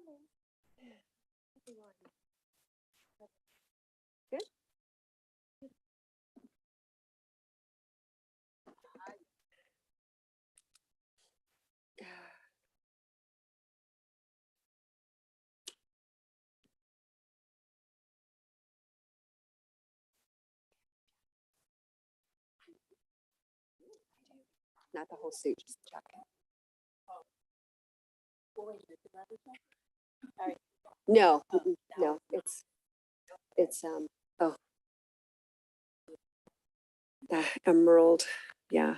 Good. Not the whole suit, just the jacket. No, no, it's oh, the emerald, yeah.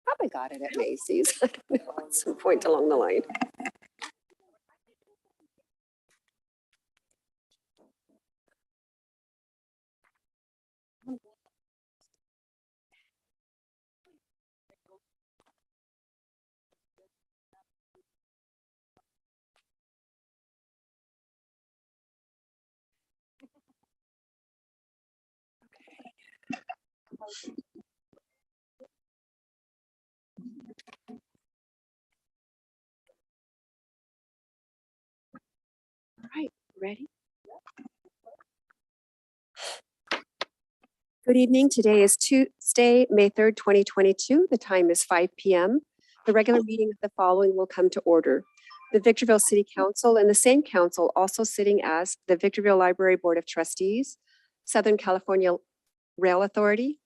Probably got it at Macy's. I don't know, at some point along the line. All right, ready? Good evening. Today is Tuesday, May 3rd, 2022. The time is 5 p.m. The regular meeting of the following will come to order. The Victorville City Council and the same council also sitting as the Victorville Library Board of Trustees, Southern California Rail Authority,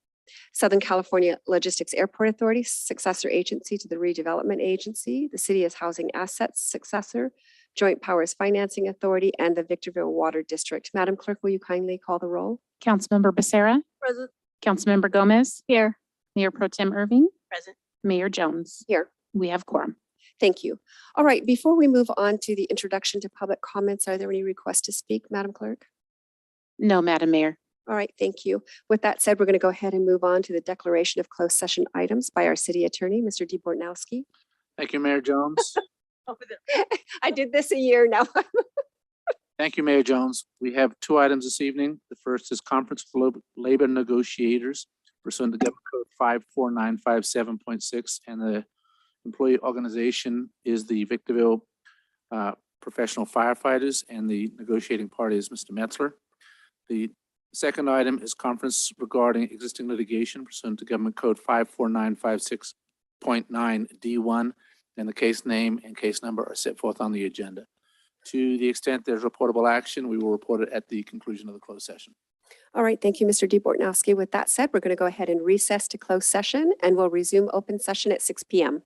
Southern California Logistics Airport Authority, successor agency to the Redevelopment Agency, the City as Housing Assets successor, Joint Powers Financing Authority, and the Victorville Water District. Madam Clerk, will you kindly call the roll? Councilmember Becerra. Present. Councilmember Gomez. Here. Mayor Pro Tem Irving. Present. Mayor Jones. Here. We have quorum. Thank you. All right, before we move on to the introduction to public comments, are there any requests to speak, Madam Clerk? No, Madam Mayor. All right, thank you. With that said, we're going to go ahead and move on to the declaration of closed session items by our city attorney, Mr. D. Bortnowski. Thank you, Mayor Jones. I did this a year now. Thank you, Mayor Jones. We have two items this evening. The first is conference with labor negotiators pursuant to Government Code 54957.6, and the employee organization is the Victorville Professional Firefighters, and the negotiating party is Mr. Metzler. The second item is conference regarding existing litigation pursuant to Government Code 54956.9 D1, and the case name and case number are set forth on the agenda. To the extent there's reportable action, we will report it at the conclusion of the closed session. All right, thank you, Mr. D. Bortnowski. With that said, we're going to go ahead and recess to closed session, and we'll resume open session at 6 p.m.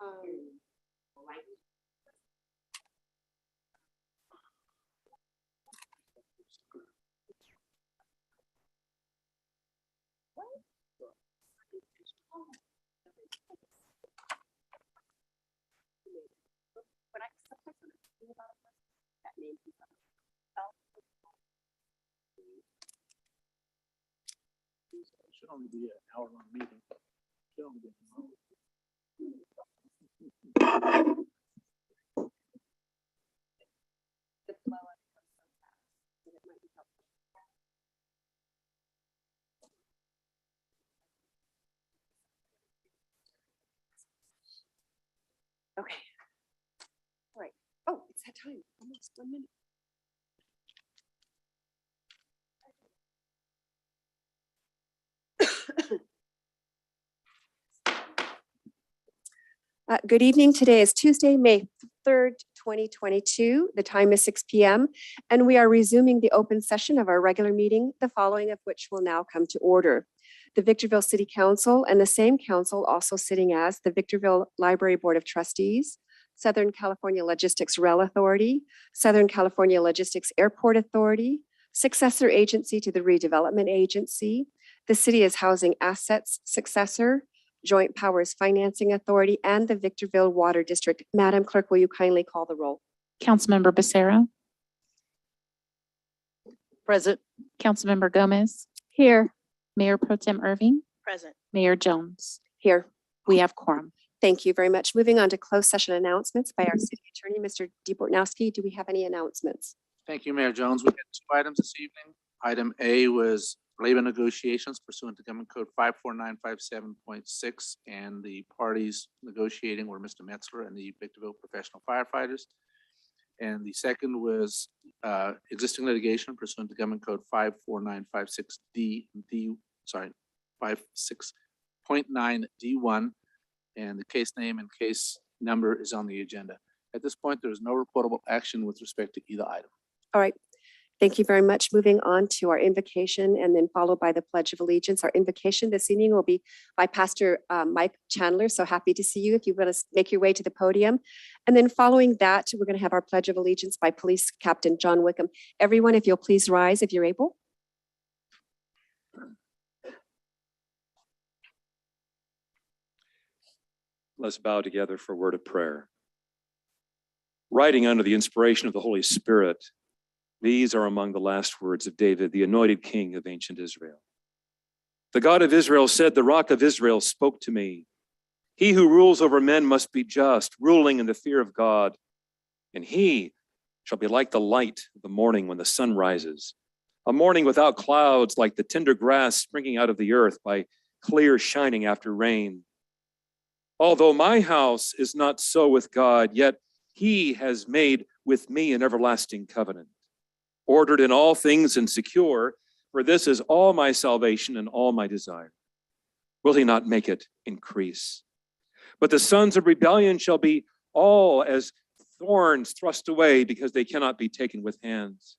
Should only be an hour-long meeting. Should only be an hour. Okay. All right. Oh, it's that time. Almost 1 minute. Good evening. Today is Tuesday, May 3rd, 2022. The time is 6 p.m. and we are resuming the open session of our regular meeting, the following of which will now come to order. The Victorville City Council and the same council also sitting as the Victorville Library Board of Trustees, Southern California Logistics Rail Authority, Southern California Logistics Airport Authority, successor agency to the Redevelopment Agency, the City is Housing Assets Successor, Joint Powers Financing Authority, and the Victorville Water District. Madam Clerk, will you kindly call the roll? Councilmember Becerra, Present. Councilmember Gomez, Here. Mayor Pro Tem Irving, Present. Mayor Jones. Here. We have quorum. Thank you very much. Moving on to closed session announcements by our city attorney, Mr. DeBortnowski. Do we have any announcements? Thank you, Mayor Jones. We had two items this evening. Item A was labor negotiations pursuant to Government Code 54957.6, and the parties negotiating were Mr. Metzler and the Victorville Professional Firefighters. And the second was existing litigation pursuant to Government Code 56.9D1, and the case name and case number is on the agenda. At this point, there is no reportable action with respect to either item. All right. Thank you very much. Moving on to our invocation and then followed by the Pledge of Allegiance. Our invocation this evening will be by Pastor Mike Chandler. So happy to see you if you want to make your way to the podium. And then following that, we're going to have our Pledge of Allegiance by Police Captain John Wickham. Everyone, if you'll please rise if you're able. Let's bow together for a word of prayer. Writing under the inspiration of the Holy Spirit, these are among the last words of David, the anointed king of ancient Israel. The God of Israel said, "The rock of Israel spoke to me. He who rules over men must be just, ruling in the fear of God. And he shall be like the light of the morning when the sun rises, a morning without clouds, like the tender grass springing out of the earth by clear shining after rain. Although my house is not so with God, yet he has made with me an everlasting covenant, ordered in all things and secure, for this is all my salvation and all my desire. Will he not make it increase? But the sons of rebellion shall be all as thorns thrust away, because they cannot be taken with hands.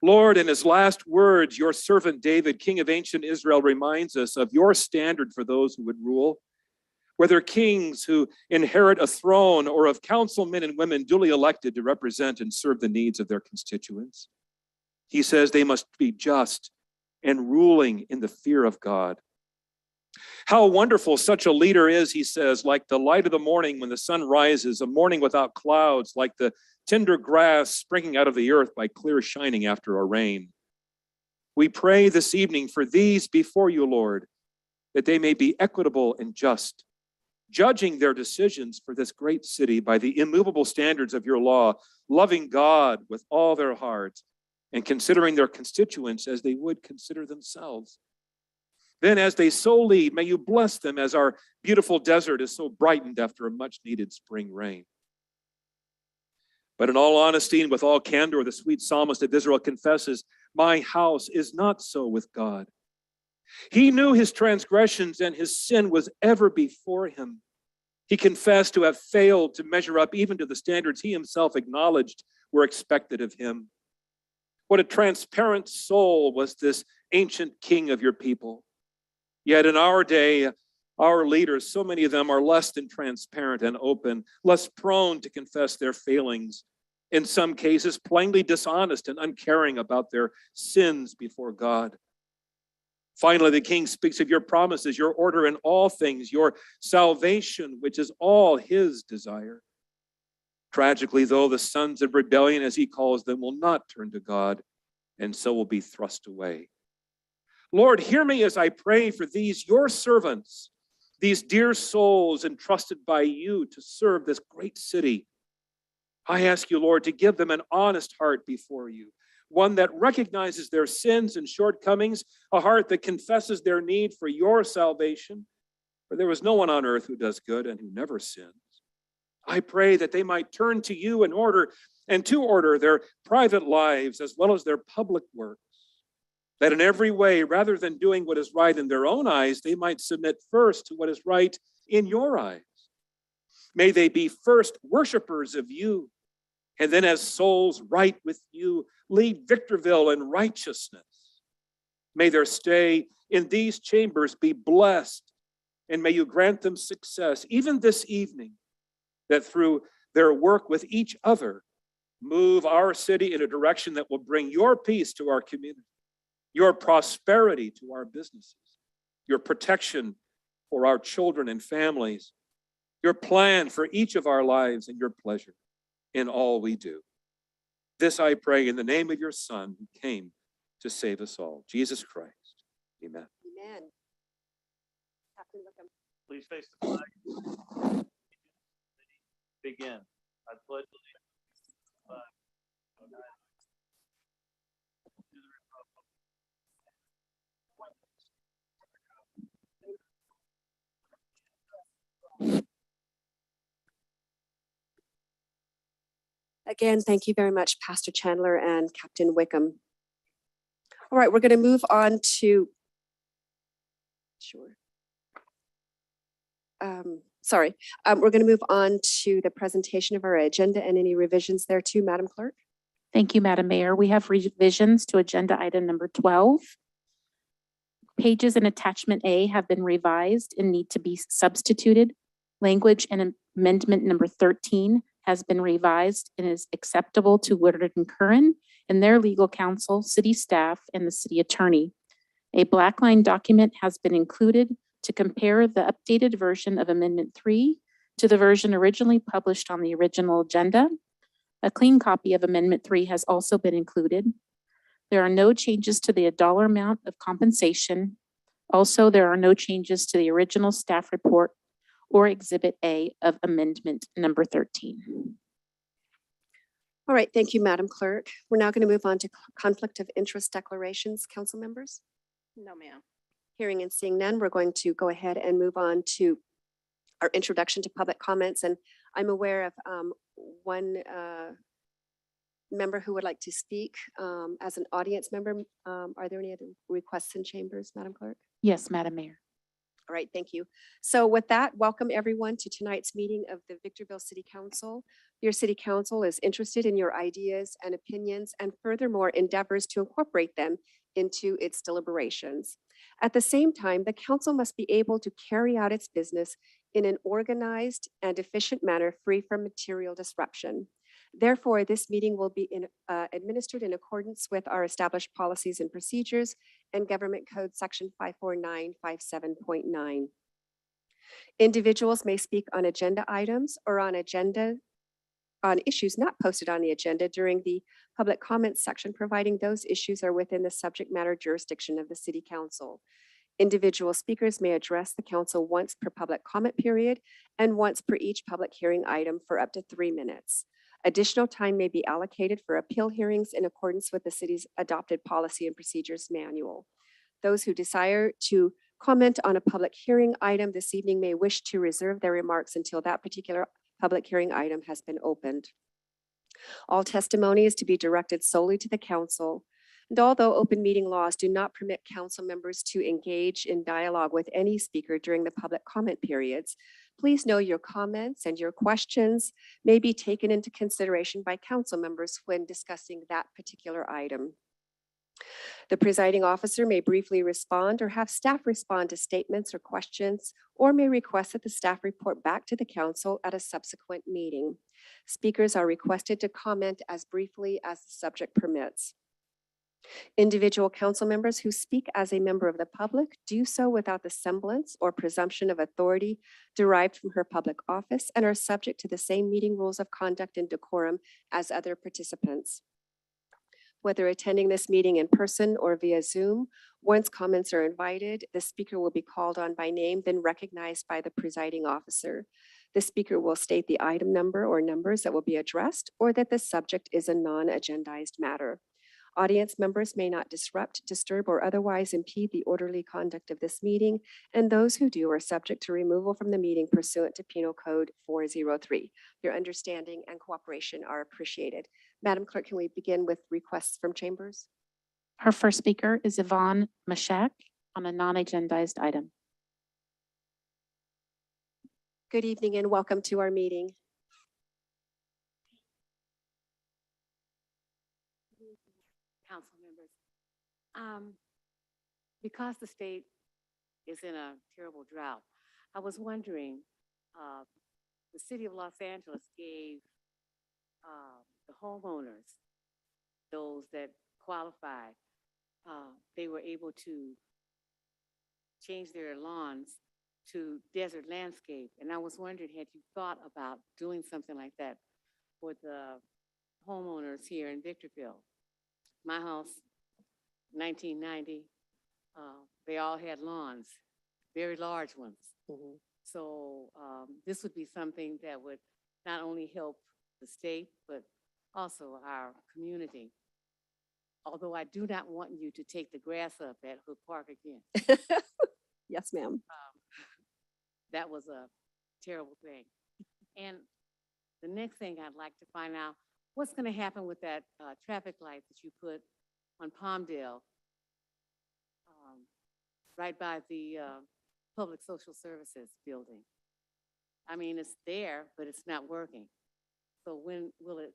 Lord, in his last words, your servant David, king of ancient Israel, reminds us of your standard for those who would rule, whether kings who inherit a throne or of councilmen and women duly elected to represent and serve the needs of their constituents. He says they must be just and ruling in the fear of God. How wonderful such a leader is, he says, like the light of the morning when the sun rises, a morning without clouds, like the tender grass springing out of the earth by clear shining after a rain. We pray this evening for these before you, Lord, that they may be equitable and just, judging their decisions for this great city by the immovable standards of your law, loving God with all their hearts, and considering their constituents as they would consider themselves. Then as they so lead, may you bless them as our beautiful desert is so brightened after a much needed spring rain. But in all honesty and with all candor, the sweet psalmist of Israel confesses, my house is not so with God. He knew his transgressions and his sin was ever before him. He confessed to have failed to measure up even to the standards he himself acknowledged were expected of him. What a transparent soul was this ancient king of your people. Yet in our day, Our leaders, so many of them are less than transparent and open, less prone to confess their failings, in some cases plainly dishonest and uncaring about their sins before God. Finally, the king speaks of your promises, your order in all things, your salvation, which is all his desire. Tragically, though, the sons of rebellion, as he calls them, will not turn to God, and so will be thrust away. Lord, hear me as I pray for these, your servants, these dear souls entrusted by you to serve this great city. I ask you, Lord, to give them an honest heart before you, one that recognizes their sins and shortcomings, a heart that confesses their need for your salvation. For there is no one on earth who does good and who never sins. I pray that they might turn to you in order and to order their private lives as well as their public works. That in every way, rather than doing what is right in their own eyes, they might submit first to what is right in your eyes. May they be first worshipers of you, and then as souls right with you, lead Victorville in righteousness. May their stay in these chambers be blessed, and may you grant them success, even this evening, that through their work with each other, move our city in a direction that will bring your peace to our community, your prosperity to our businesses, your protection for our children and families, your plan for each of our lives, and your pleasure in all we do. This I pray in the name of your Son who came to save us all, Jesus Christ. Amen. Amen. Captain Wickham. Please face the flag. Begin. I pledge allegiance to the flag of the United States, to the republic. Again, thank you very much, Pastor Chandler and Captain Wickham. All right, we're going to move on to, we're going to move on to the presentation of our agenda and any revisions there too, Madam Clerk. Thank you, Madam Mayor. We have revisions to agenda item number 12. Pages in attachment A have been revised and need to be substituted. Language in amendment number 13 has been revised and is acceptable to Woodard and Curran and their legal counsel, city staff, and the city attorney. A blackline document has been included to compare the updated version of Amendment 3 to the version originally published on the original agenda. A clean copy of Amendment 3 has also been included. There are no changes to the dollar amount of compensation. Also, there are no changes to the original staff report or Exhibit A of Amendment number 13. All right, thank you, Madam Clerk. We're now going to move on to conflict of interest declarations, council members. No, ma'am. Hearing and seeing none, we're going to go ahead and move on to our introduction to public comments. And I'm aware of one member who would like to speak as an audience member. Are there any other requests in chambers, Madam Clerk? Yes, Madam Mayor. All right, thank you. So with that, welcome everyone to tonight's meeting of the Victorville City Council. Your city council is interested in your ideas and opinions and furthermore endeavors to incorporate them into its deliberations. At the same time, the council must be able to carry out its business in an organized and efficient manner free from material disruption. Therefore, this meeting will be administered in accordance with our established policies and procedures and Government Code Section 54957.9. Individuals may speak on agenda items or on issues not posted on the agenda during the public comments section, providing those issues are within the subject matter jurisdiction of the City Council. Individual speakers may address the council once per public comment period and once per each public hearing item for up to 3 minutes. Additional time may be allocated for appeal hearings in accordance with the city's adopted policy and procedures manual. Those who desire to comment on a public hearing item this evening may wish to reserve their remarks until that particular public hearing item has been opened. All testimony is to be directed solely to the council. And although open meeting laws do not permit council members to engage in dialogue with any speaker during the public comment periods, please know your comments and your questions may be taken into consideration by council members when discussing that particular item. The presiding officer may briefly respond or have staff respond to statements or questions, or may request that the staff report back to the council at a subsequent meeting. Speakers are requested to comment as briefly as the subject permits. Individual council members who speak as a member of the public do so without the semblance or presumption of authority derived from her public office and are subject to the same meeting rules of conduct and decorum as other participants. Whether attending this meeting in person or via Zoom, once comments are invited, the speaker will be called on by name, then recognized by the presiding officer. The speaker will state the item number or numbers that will be addressed, or that the subject is a non-agendized matter. Audience members may not disrupt, disturb, or otherwise impede the orderly conduct of this meeting, and those who do are subject to removal from the meeting pursuant to Penal Code 403. Your understanding and cooperation are appreciated. Madam Clerk, can we begin with requests from chambers? Our first speaker is Yvonne Mashak on a non-agendized item. Good evening and welcome to our meeting. Council members. Because the state is in a terrible drought, I was wondering, the city of Los Angeles gave the homeowners, those that qualified, they were able to change their lawns to desert landscape. And I was wondering, had you thought about doing something like that for the homeowners here in Victorville? My house, 1990, they all had lawns, very large ones. So this would be something that would not only help the state, but also our community. Although I do not want you to take the grass up at Hood Park again. Yes, ma'am. That was a terrible thing. And the next thing I'd like to find out, what's going to happen with that traffic light that you put on Palmdale, right by the Public Social Services building? I mean, it's there, but it's not working. So when will it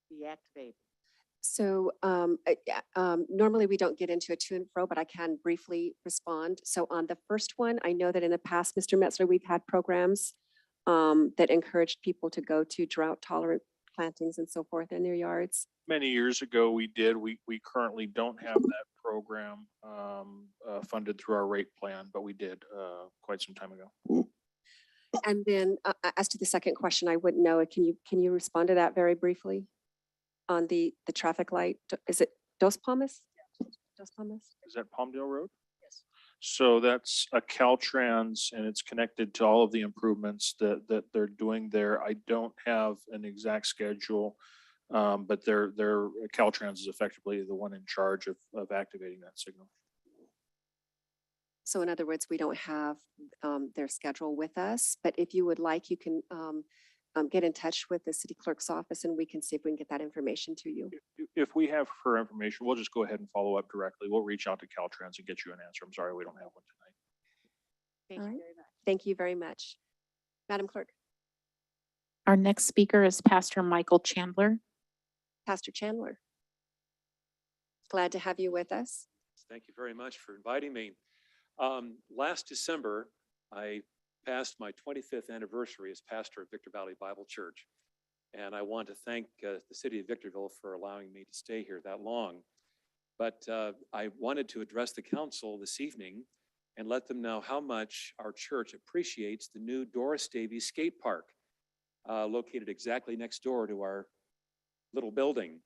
be activated? So normally we don't get into a to and fro, but I can briefly respond. So on the first one, I know that in the past, Mr. Metzler, we've had programs that encouraged people to go to drought tolerant plantings and so forth in their yards. Many years ago, we did. We currently don't have that program funded through our rate plan, but we did quite some time ago. And then as to the second question, I wouldn't know. Can you respond to that very briefly? On the traffic light, is it Dos Palmas? Dos Palmas? Is that Palmdale Road? Yes. So that's a Caltrans, and it's connected to all of the improvements that they're doing there. I don't have an exact schedule, but Caltrans is effectively the one in charge of activating that signal. So in other words, we don't have their schedule with us, but if you would like, you can get in touch with the city clerk's office and we can see if we can get that information to you. If we have her information, we'll just go ahead and follow up directly. We'll reach out to Caltrans and get you an answer. I'm sorry, we don't have one tonight. Thank All you right. very much. Thank you very much. Madam Clerk, Our next speaker is Pastor Michael Chandler. Pastor Chandler. Glad to have you with us. Thank you very much for inviting me. Last December, I passed my 25th anniversary as pastor of Victor Valley Bible Church. And I want to thank the city of Victorville for allowing me to stay here that long. But I wanted to address the council this evening and let them know how much our church appreciates the new Doris Davies Skate Park, located exactly next door to our little building.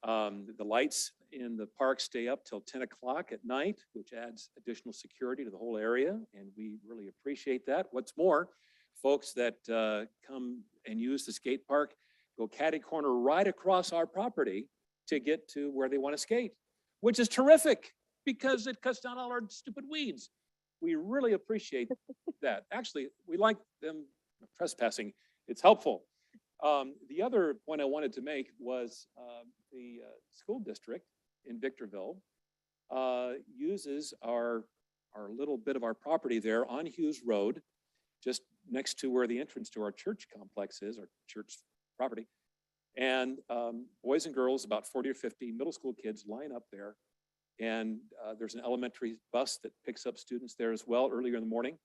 The lights in the park stay up till 10 o'clock at night, which adds additional security to the whole area, and we really appreciate that. What's more, folks that come and use the skate park go catty corner right across our property to get to where they want to skate, which is terrific because it cuts down all our stupid weeds. We really appreciate that. Actually, we like them trespassing. It's helpful. The other point I wanted to make was the school district in Victorville uses our little bit of our property there on Hughes Road, just next to where the entrance to our church complex is, our church property. And boys and girls, about 40 or 50 middle school kids line up there And there's an elementary bus that picks up students there as well earlier in the morning.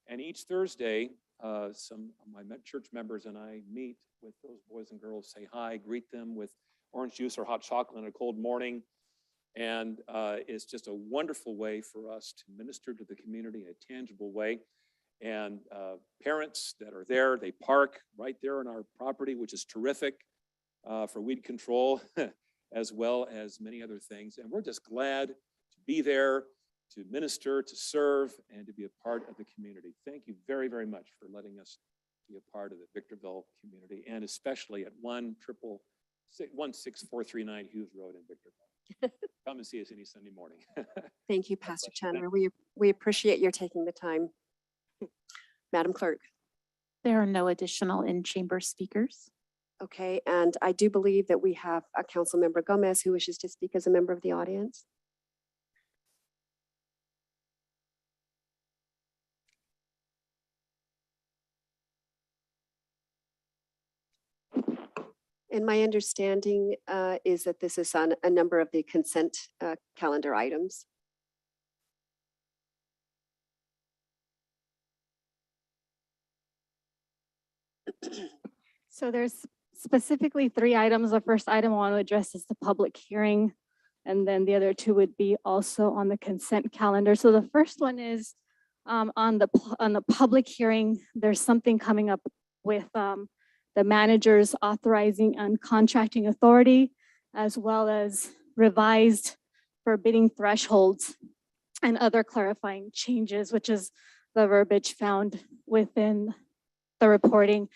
And each Thursday, some of my church members and I meet with those boys and girls, say hi, greet them with orange juice or hot chocolate on a cold morning. And it's just a wonderful way for us to minister to the community in a tangible way. And parents that are there, they park right there on our property, which is terrific for weed control, as well as many other things. And we're just glad to be there, to minister, to serve, and to be a part of the community. Thank you very, very much for letting us be a part of the Victorville community, and especially at 16439 Hughes Road in Victorville. Come and see us any Sunday morning. Thank you, Pastor Chandler. We appreciate your taking the time. Madam Clerk. There are no additional in-chamber speakers. Okay, and I do believe that we have a council member Gomez who wishes to speak as a member of the audience. And my understanding is that this is on a number of the consent calendar items. So there's specifically 3 items. The first item I want to address is the public hearing, and then the other 2 would be also on the consent calendar. So the first one is on the public hearing, there's something coming up with the manager's authorizing and contracting authority, as well as revised forbidding thresholds and other clarifying changes, which is the verbiage found within the reporting.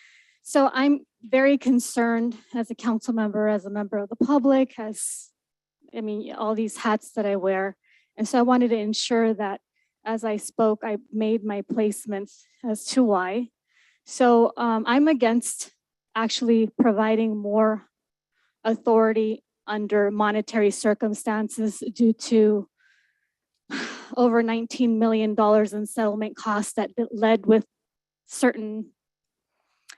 So I'm very concerned as a council member, as a member of the public, all these hats that I wear. And so I wanted to ensure that as I spoke, I made my placements as to why. So I'm against actually providing more authority under monetary circumstances due to over $19 million in settlement costs that led with certain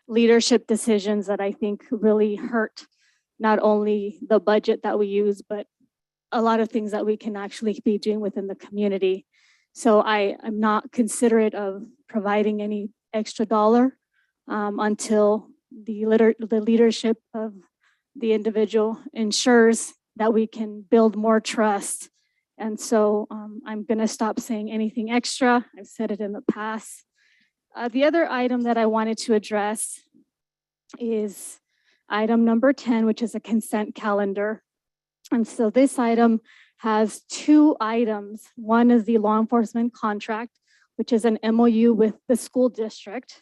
leadership decisions that I think really hurt not only the budget that we use, but a lot of things that we can actually be doing within the community. So I am not considerate of providing any extra dollar until the leadership of the individual ensures that we can build more trust. And so I'm gonna stop saying anything extra. I've said it in the past. The other item that I wanted to address is item number 10, which is a consent calendar. And so this item has 2 items. One is the law enforcement contract, which is an MOU with the school district,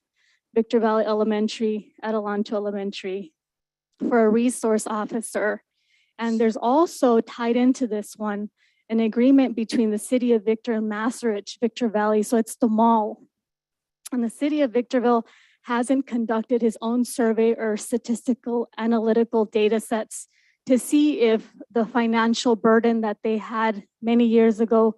Victor Valley Elementary, Adelanto Elementary, for a resource officer. And there's also tied into this one, an agreement between the city of Victor and Macerich, Victor Valley. So it's the mall. And the city of Victorville hasn't conducted his own survey or statistical analytical data sets to see if the financial burden that they had many years ago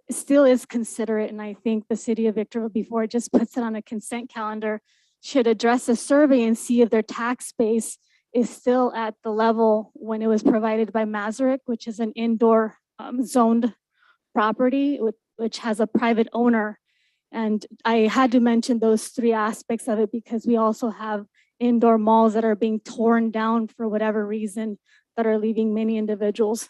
still is considerate. And I think the city of Victorville, before it just puts it on a consent calendar, should address a survey and see if their tax base is still at the level when it was provided by Macerich, which is an indoor zoned property, which has a private owner. And I had to mention those 3 aspects of it because we also have indoor malls that are being torn down for whatever reason that are leaving many individuals,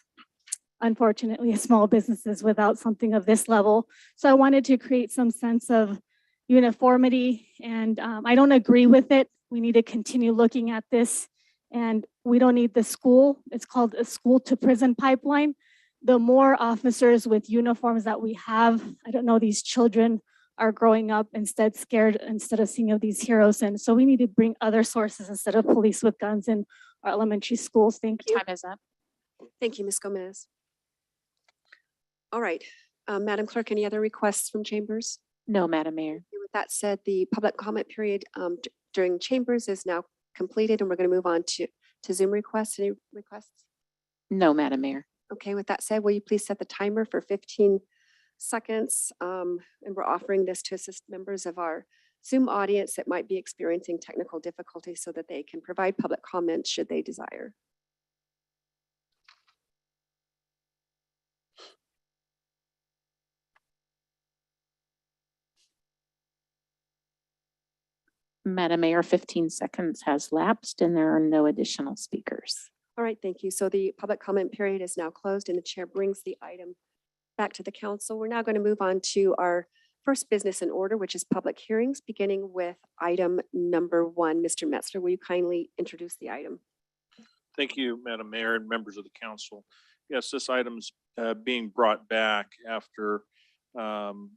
unfortunately, small businesses without something of this level. So I wanted to create some sense of uniformity, and I don't agree with it. We need to continue looking at this, and we don't need the school. It's called a school to prison pipeline. The more officers with uniforms that we have, I don't know, these children are growing up scared instead of seeing of these heroes. And so we need to bring other sources instead of police with guns in our elementary schools. Thank you. Time is up. Thank you, Ms. Gomez. All right, Madam Clerk, any other requests from chambers? No, Madam Mayor. With that said, the public comment period during chambers is now completed, and we're going to move on to Zoom requests. Any requests? No, Madam Mayor. Okay, with that said, will you please set the timer for 15 seconds? And we're offering this to assist members of our Zoom audience that might be experiencing technical difficulties so that they can provide public comments should they desire. Madam Mayor, 15 seconds has lapsed and there are no additional speakers. All right, thank you. So the public comment period is now closed and the chair brings the item back to the council. We're now going to move on to our first business in order, which is public hearings, beginning with item number 1. Mr. Metzler, will you kindly introduce the item? Thank you, Madam Mayor and members of the council. Yes, this item's being brought back after having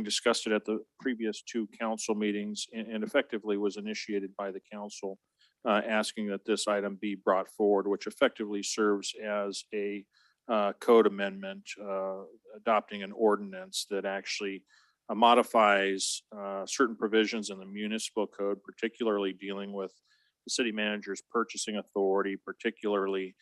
discussed it at the previous 2 council meetings and effectively was initiated by the council asking that this item be brought forward, which effectively serves as a code amendment, adopting an ordinance that actually modifies certain provisions in the municipal code, particularly dealing with the city manager's purchasing authority, particularly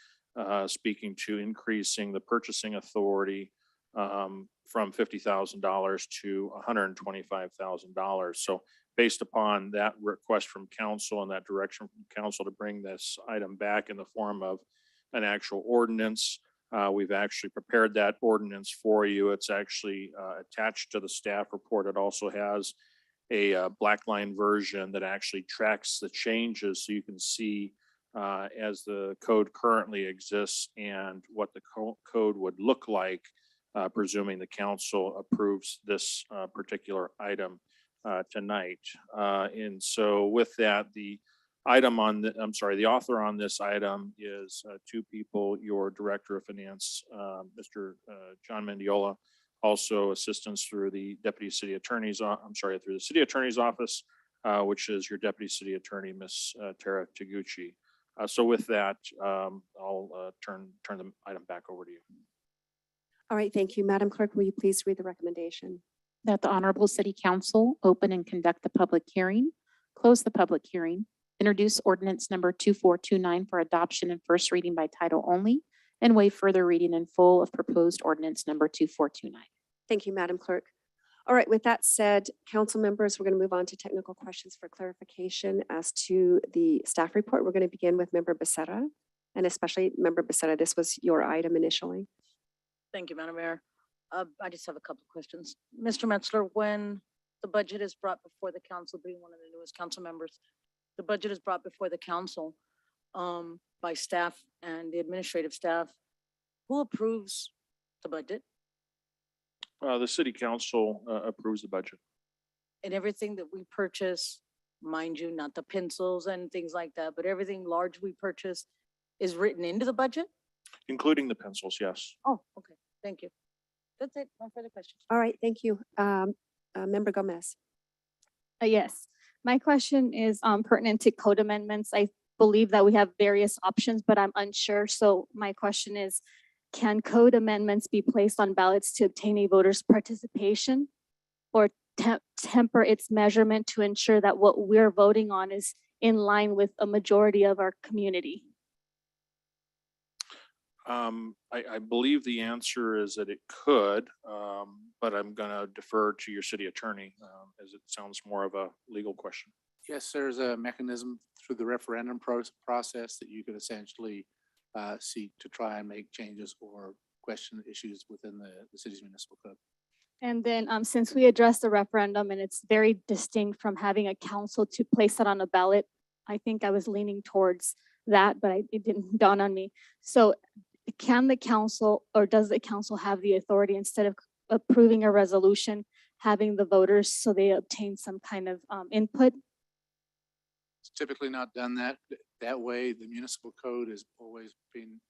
speaking to increasing the purchasing authority from $50,000 to $125,000. So based upon that request from council and that direction from council to bring this item back in the form of an actual ordinance, we've actually prepared that ordinance for you. It's actually attached to the staff report. It also has a black line version that actually tracks the changes so you can see as the code currently exists and what the code would look like, presuming the council approves this particular item tonight. And so with that, the author on this item is 2 people, your Director of Finance, Mr. John Mendiola, also assistance through the Deputy City Attorney's, through the City Attorney's Office, which is your Deputy City Attorney, Ms. Tara Taguchi. So with that, I'll turn the item back over to you. All right, thank you. Madam Clerk, will you please read the recommendation? That the Honorable City Council open and conduct the public hearing, close the public hearing, introduce ordinance number 2429 for adoption and first reading by title only, and waive further reading in full of proposed ordinance number 2429. Thank you, Madam Clerk. All right, with that said, council members, we're going to move on to technical questions for clarification as to the staff report. We're going to begin with Member Becerra, and especially Member Becerra, this was your item initially. Thank you, Madam Mayor. I just have a couple of questions. Mr. Metzler, when the budget is brought before the council, being one of the newest council members, the budget is brought before the council by staff and the administrative staff. Who approves the budget The city council approves the budget. and everything that we purchase? Mind you, not the pencils and things like that, but everything large we purchase is written into the budget? Including the pencils, yes. Oh, okay. Thank you. That's it. No further questions. All right, thank you. Member Gomez. Yes, my question is pertinent to code amendments. I believe that we have various options, but I'm unsure. So my question is, can code amendments be placed on ballots to obtain a voter's participation or temper its measurement to ensure that what we're voting on is in line with a majority of our community? I believe the answer is that it could, but I'm going to defer to your city attorney as it sounds more of a legal question. Yes, there's a mechanism through the referendum process that you could essentially seek to try and make changes or question issues within the city's municipal code. And then since we addressed the referendum and it's very distinct from having a council to place it on a ballot, I think I was leaning towards that, but it didn't dawn on me. So can the council or does the council have the authority, instead of approving a resolution, having the voters so they obtain some kind of input? It's typically not done that way. The municipal code has always been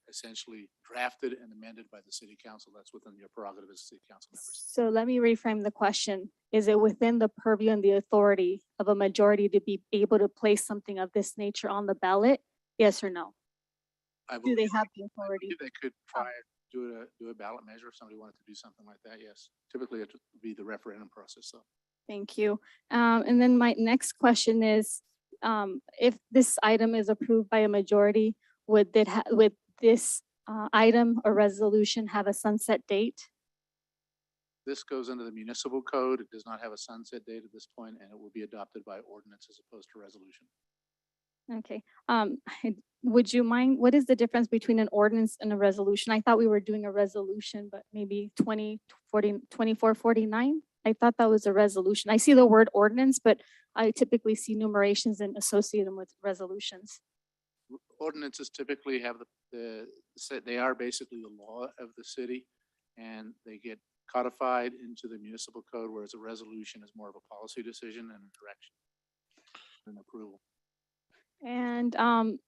essentially drafted and amended by the city council. That's within your prerogative as city council members. So let me reframe the question. Is it within the purview and the authority of a majority to be able to place something of this nature on the ballot? Yes or no? Do they have the authority? They could try and do a ballot measure if somebody wanted to do something like that, yes. Typically, it would be the referendum process, so. Thank you. And then my next question is, if this item is approved by a majority, would this item or resolution have a sunset date? This goes under the municipal code. It does not have a sunset date at this point, and it will be adopted by ordinance as opposed to resolution. Okay. Would you mind, what is the difference between an ordinance and a resolution? I thought we were doing a resolution, but maybe 2449? I thought that was a resolution. I see the word ordinance, but I typically see numerations and associate them with resolutions. Ordinances typically have they are basically the law of the city, and they get codified into the municipal code, whereas a resolution is more of a policy decision and a direction and approval. And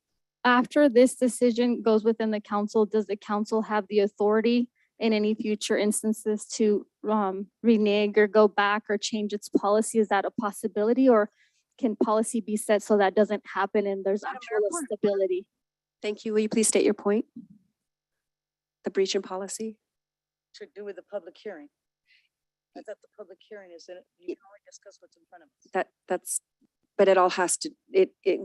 after this decision goes within the council, does the council have the authority in any future instances to renege or go back or change its policy? Is that a possibility, or can policy be set so that doesn't happen and there's actual stability? Thank you. Will you please state your point? The breach in policy? To do with the public hearing. I thought the public hearing is that you can only discuss what's in front of us. That's, but it all has to,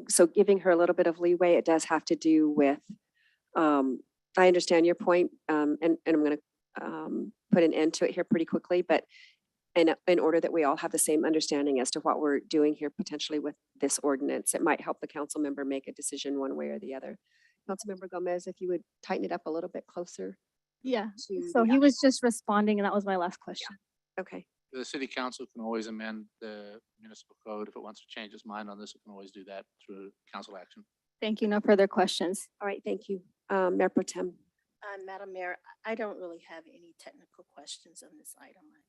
so giving her a little bit of leeway, it does have to do with, I understand your point, and I'm gonna put an end to it here pretty quickly, but in order that we all have the same understanding as to what we're doing here potentially with this ordinance, it might help the council member make a decision one way or the other. Councilmember Gomez, if you would tighten it up a little bit closer. Yeah, to so the he was just responding and that was my last question. Okay, The city council can always amend the municipal code. If it wants to change its mind on this, it can always do that through council action. Thank you. No further questions. all right, thank you. Mayor Pro Tem. Madam Mayor, I don't really have any technical questions on this item. I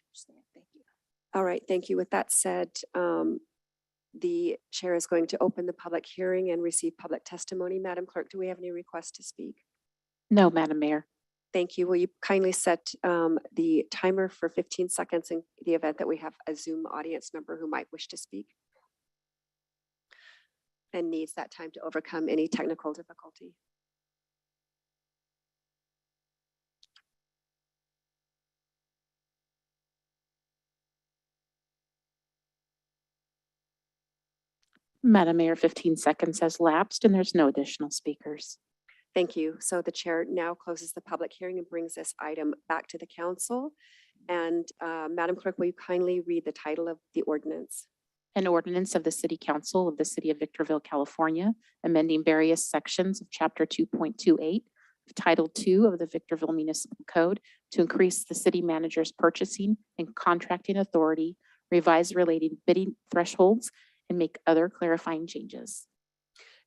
understand. Thank you. All right, thank you. With that said, the chair is going to open the public hearing and receive public testimony. Madam Clerk, do we have any requests to speak? No, Madam Mayor. Thank you. Will you kindly set the timer for 15 seconds in the event that we have a Zoom audience member who might wish to speak and needs that time to overcome any technical difficulty? Madam Mayor, 15 seconds has lapsed and there's no additional speakers. Thank you. So the chair now closes the public hearing and brings this item back to the council. And Madam Clerk, will you kindly read the title of the ordinance? An ordinance of the City Council of the City of Victorville, California, amending various sections of Chapter 2.28 of Title II of the Victorville Municipal Code to increase the city manager's purchasing and contracting authority, revise relating bidding thresholds, and make other clarifying changes.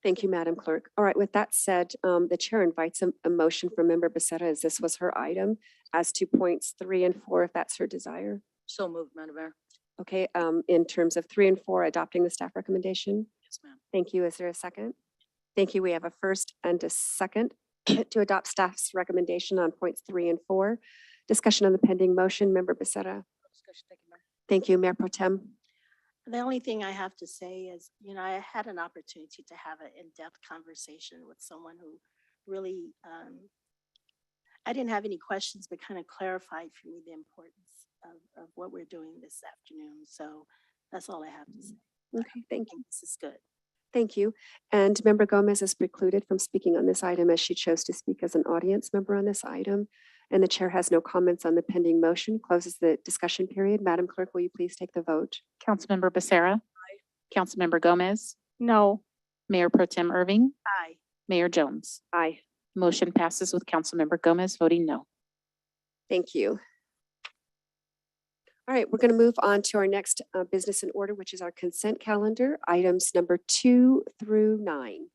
Thank you, Madam Clerk. All right, with that said, the chair invites a motion from Member Becerra, as this was her item, as to points 3 and 4, if that's her desire. So moved, Madam Mayor. Okay, in terms of 3 and 4, adopting the staff recommendation. Yes, ma'am. Thank you. Is there a second? Thank you. We have a first and a second to adopt staff's recommendation on points 3 and 4. Discussion on the pending motion, Member Becerra. Discussion, thank you, Mayor. Thank you, Mayor Pro Tem. The only thing I have to say is, I had an opportunity to have an in-depth conversation with someone who really, I didn't have any questions, but kind of clarified for me the importance of what we're doing this afternoon. So that's all I have to say. Okay, thank you. This is good. Thank you. And Member Gomez is precluded from speaking on this item as she chose to speak as an audience member on this item. And the chair has no comments on the pending motion, closes the discussion period. Madam Clerk, will you please take the vote? Councilmember Becerra. Councilmember Gomez. No. Mayor Pro Tem Irving. Aye. Mayor Jones. Aye. Motion passes with Councilmember Gomez voting no. Thank you. All right, we're going to move on to our next business in order, which is our consent calendar, items number 2 through 9.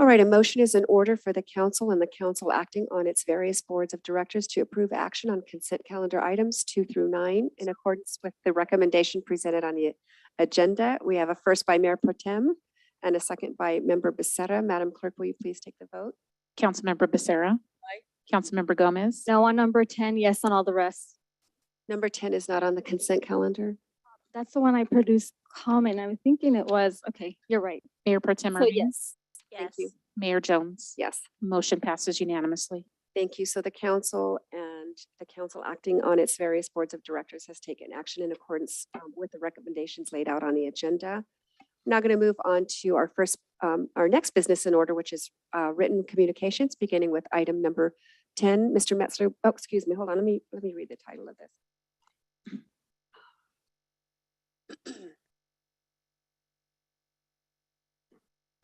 All right, a motion is in order for the council and the council acting on its various boards of directors to approve action on consent calendar items 2 through 9 in accordance with the recommendation presented on the agenda. We have a first by Mayor Pro Tem and a second by Member Becerra. Madam Clerk, will you please take the vote? Councilmember Becerra. Aye. Councilmember Gomez. No on number 10, yes on all the rest. Number 10 is not on the consent calendar. That's the one I produced comment. I'm thinking it was, okay, you're right. Mayor Pro Tem So Irving. yes. Thank you. Mayor Jones. Yes. Motion passes unanimously. Thank you. So the council and the council acting on its various boards of directors has taken action in accordance with the recommendations laid out on the agenda. Now going to move on to our next business in order, which is written communications, beginning with item number 10. Mr. Metzler, oh, excuse me, hold on. Let me read the title of this.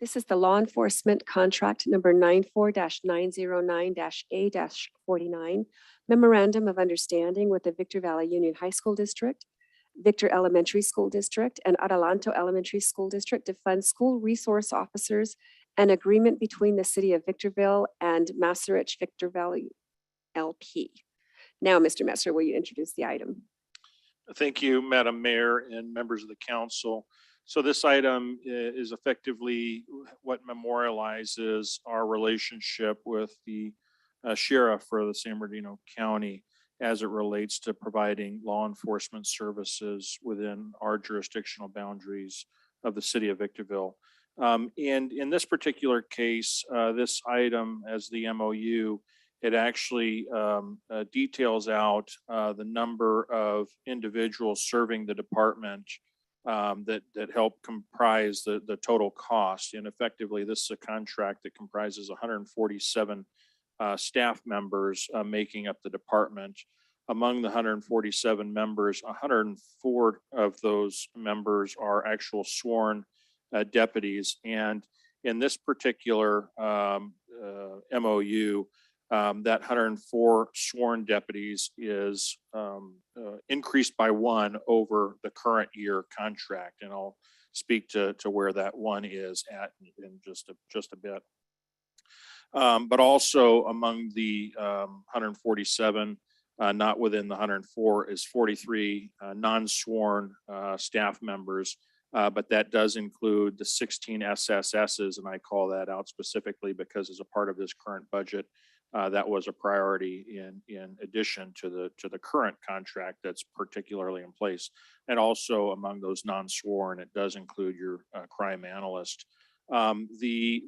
This is the law enforcement contract number 94-909-A-49 memorandum of understanding with the Victor Valley Union High School District, Victor Elementary School District, and Adelanto Elementary School District to fund school resource officers, an agreement between the city of Victorville and Massarich Victor Valley LP. Now, Mr. Messer, will you introduce the item? Thank you, Madam Mayor and members of the council. So this item is effectively what memorializes our relationship with the sheriff for the San Bernardino County as it relates to providing law enforcement services within our jurisdictional boundaries of the city of Victorville. And in this particular case, this item as the MOU, it actually details out the number of individuals serving the department that help comprise the total cost. And effectively, this is a contract that comprises 147 staff members making up the department. Among the 147 members, 104 of those members are actual sworn deputies. And in this particular MOU, that 104 sworn deputies is increased by one over the current year contract. And I'll speak to where that one is at in just a bit. But also among the 147, not within the 104, is 43 non-sworn staff members. But that does include the 16 SSSs, and I call that out specifically because as a part of this current budget, that was a priority in addition to the current contract that's particularly in place. And also among those non-sworn, it does include your crime analyst. The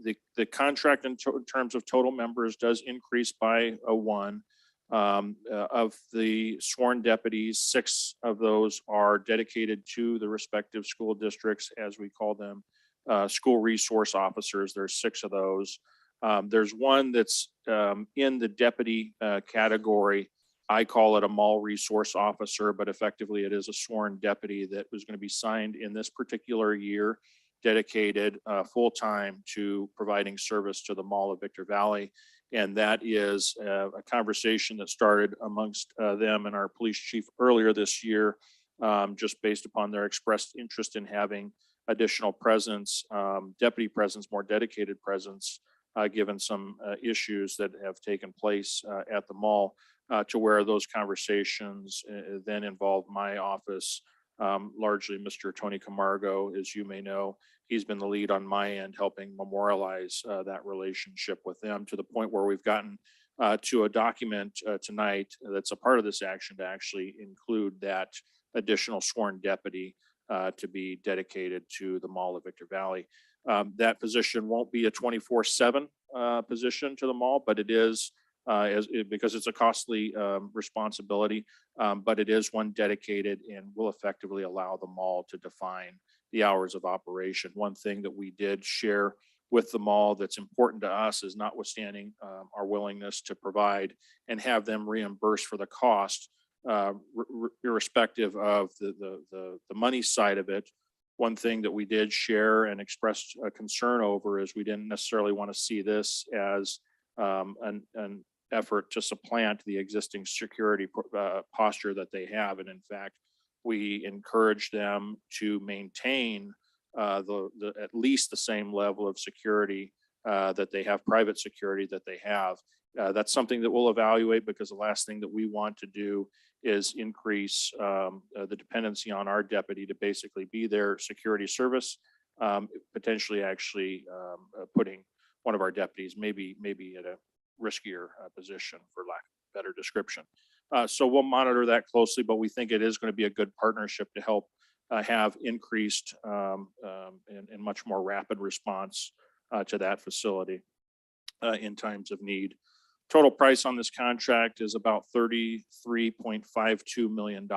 contract in terms of total members does increase by one. Of the sworn deputies, 6 of those are dedicated to the respective school districts, as we call them, school resource officers. There's 6 of those. There's one that's in the deputy category. I call it a mall resource officer, but effectively it is a sworn deputy that was going to be signed in this particular year, dedicated full-time to providing service to the Mall of Victor Valley. And that is a conversation that started amongst them and our police chief earlier this year, just based upon their expressed interest in having additional presence, deputy presence, more dedicated presence, given some issues that have taken place at the mall, to where those conversations then involve my office, largely Mr. Tony Camargo, as you may know. He's been the lead on my end, helping memorialize that relationship with them to the point where we've gotten to a document tonight that's a part of this action to actually include that additional sworn deputy to be dedicated to the Mall of Victor Valley. That position won't be a 24/7 position to the mall, but it is because it's a costly responsibility, but it is one dedicated and will effectively allow the mall to define the hours of operation. One thing that we did share with the mall that's important to us is, notwithstanding our willingness to provide and have them reimburse for the cost, irrespective of the money side of it. One thing that we did share and expressed a concern over is we didn't necessarily want to see this as an effort to supplant the existing security posture that they have. And in fact, we encourage them to maintain at least the same level of security that they have, private security that they have. That's something that we'll evaluate, because the last thing that we want to do is increase the dependency on our deputy to basically be their security service, potentially actually putting one of our deputies maybe at a riskier position, for lack of a better description. So we'll monitor that closely, but we think it is going to be a good partnership to help have increased and much more rapid response to that facility in times of need. Total price on this contract is about $33.52 million.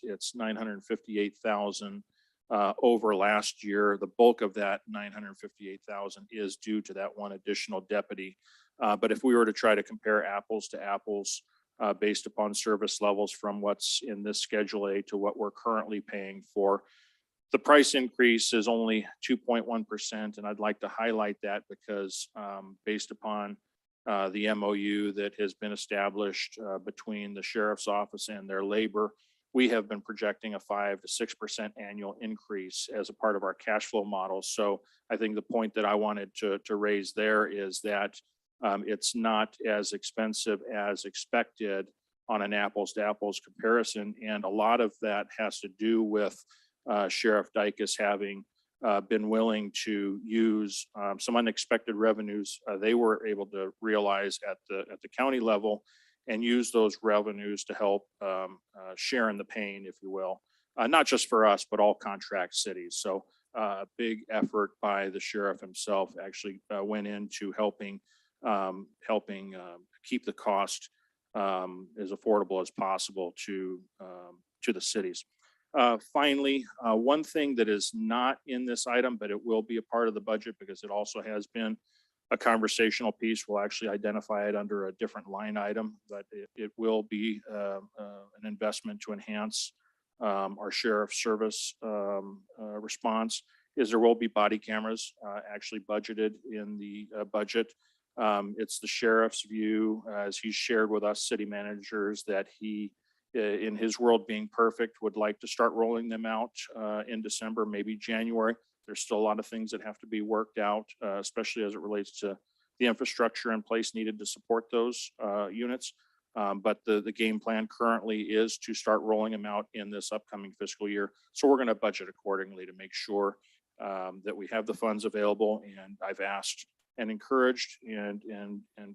It's $958,000 over last year. The bulk of that $958,000 is due to that one additional deputy. But if we were to try to compare apples to apples, based upon service levels from what's in this Schedule A to what we're currently paying for, The price increase is only 2.1%, and I'd like to highlight that because based upon the MOU that has been established between the sheriff's office and their labor, we have been projecting a 5 to 6% annual increase as a part of our cash flow model. So I think the point that I wanted to raise there is that it's not as expensive as expected on an apples to apples comparison. And a lot of that has to do with Sheriff Dykes having been willing to use some unexpected revenues they were able to realize at the county level, and use those revenues to help share in the pain, if you will, not just for us, but all contract cities. So a big effort by the sheriff himself actually went into helping keep the cost as affordable as possible to the cities. Finally, one thing that is not in this item, but it will be a part of the budget because it also has been a conversational piece. We'll actually identify it under a different line item, but it will be an investment to enhance our sheriff service response. Is there will be body cameras actually budgeted in the budget. It's the sheriff's view, as he shared with us city managers, that he, in his world being perfect, would like to start rolling them out in December, maybe January. There's still a lot of things that have to be worked out, especially as it relates to the infrastructure in place needed to support those units. But the game plan currently is to start rolling them out in this upcoming fiscal year. So we're going to budget accordingly to make sure that we have the funds available. And I've asked and encouraged and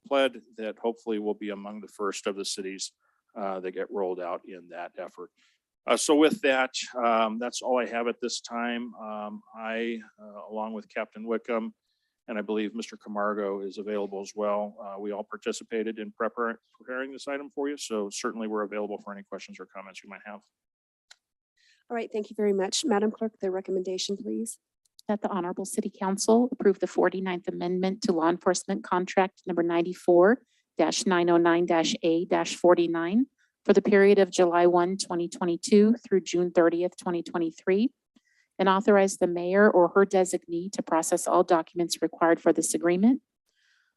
pled that hopefully we'll be among the first of the cities that get rolled out in that effort. So with that, that's all I have at this time. I, along with Captain Wickham, and I believe Mr. Camargo is available as well. We all participated in preparing this item for you. So certainly we're available for any questions or comments you might have. All right, thank you very much. Madam Clerk, the recommendation, please. That the Honorable City Council approve the 49th Amendment to Law Enforcement Contract Number 94-909-A-49 for the period of July 1, 2022 through June 30th, 2023, and authorize the mayor or her designee to process all documents required for this agreement.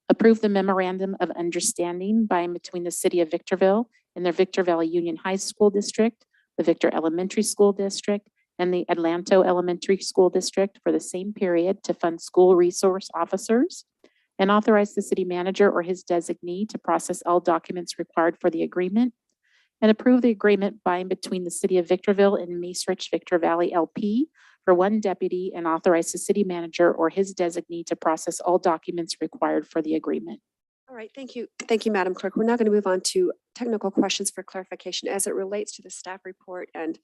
Approve the memorandum of understanding by and between the City of Victorville and their Victor Valley Union High School District, the Victor Elementary School District, and the Atlanto Elementary School District for the same period to fund school resource officers, and authorize the city manager or his designee to process all documents required for the agreement, and approve the agreement by and between the City of Victorville and Mace Rich Victor Valley LP for one deputy, and authorize the city manager or his designee to process all documents required for the agreement. All right, thank you. Thank you, Madam Clerk. We're now going to move on to technical questions for clarification as it relates to the staff report and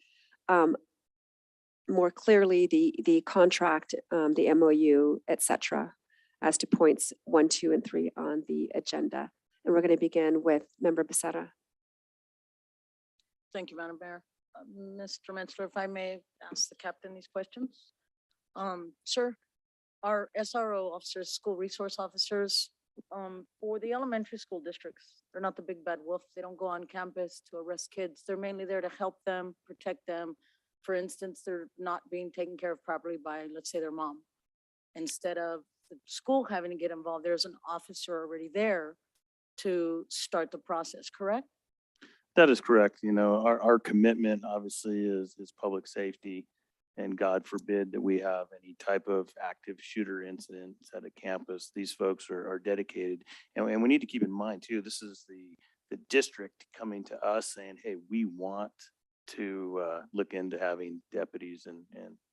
more clearly the contract, the MOU, et cetera, as to points 1, 2, and 3 on the agenda. And we're going to begin with Member Becerra. Thank you, Madam Mayor. Mr. Metzler, if I may ask the captain these questions. Sir, our SRO officers, school resource officers, for the elementary school districts, they're not the big bad wolf. They don't go on campus to arrest kids. They're mainly there to help them, protect them. For instance, they're not being taken care of properly by, let's say, their mom. Instead of the school having to get involved, there's an officer already there to start the process, correct? That is correct. You know, our commitment obviously is public safety, and God forbid that we have any type of active shooter incidents at a campus. These folks are dedicated. And we need to keep in mind too, this is the district coming to us saying, hey, we want to look into having deputies and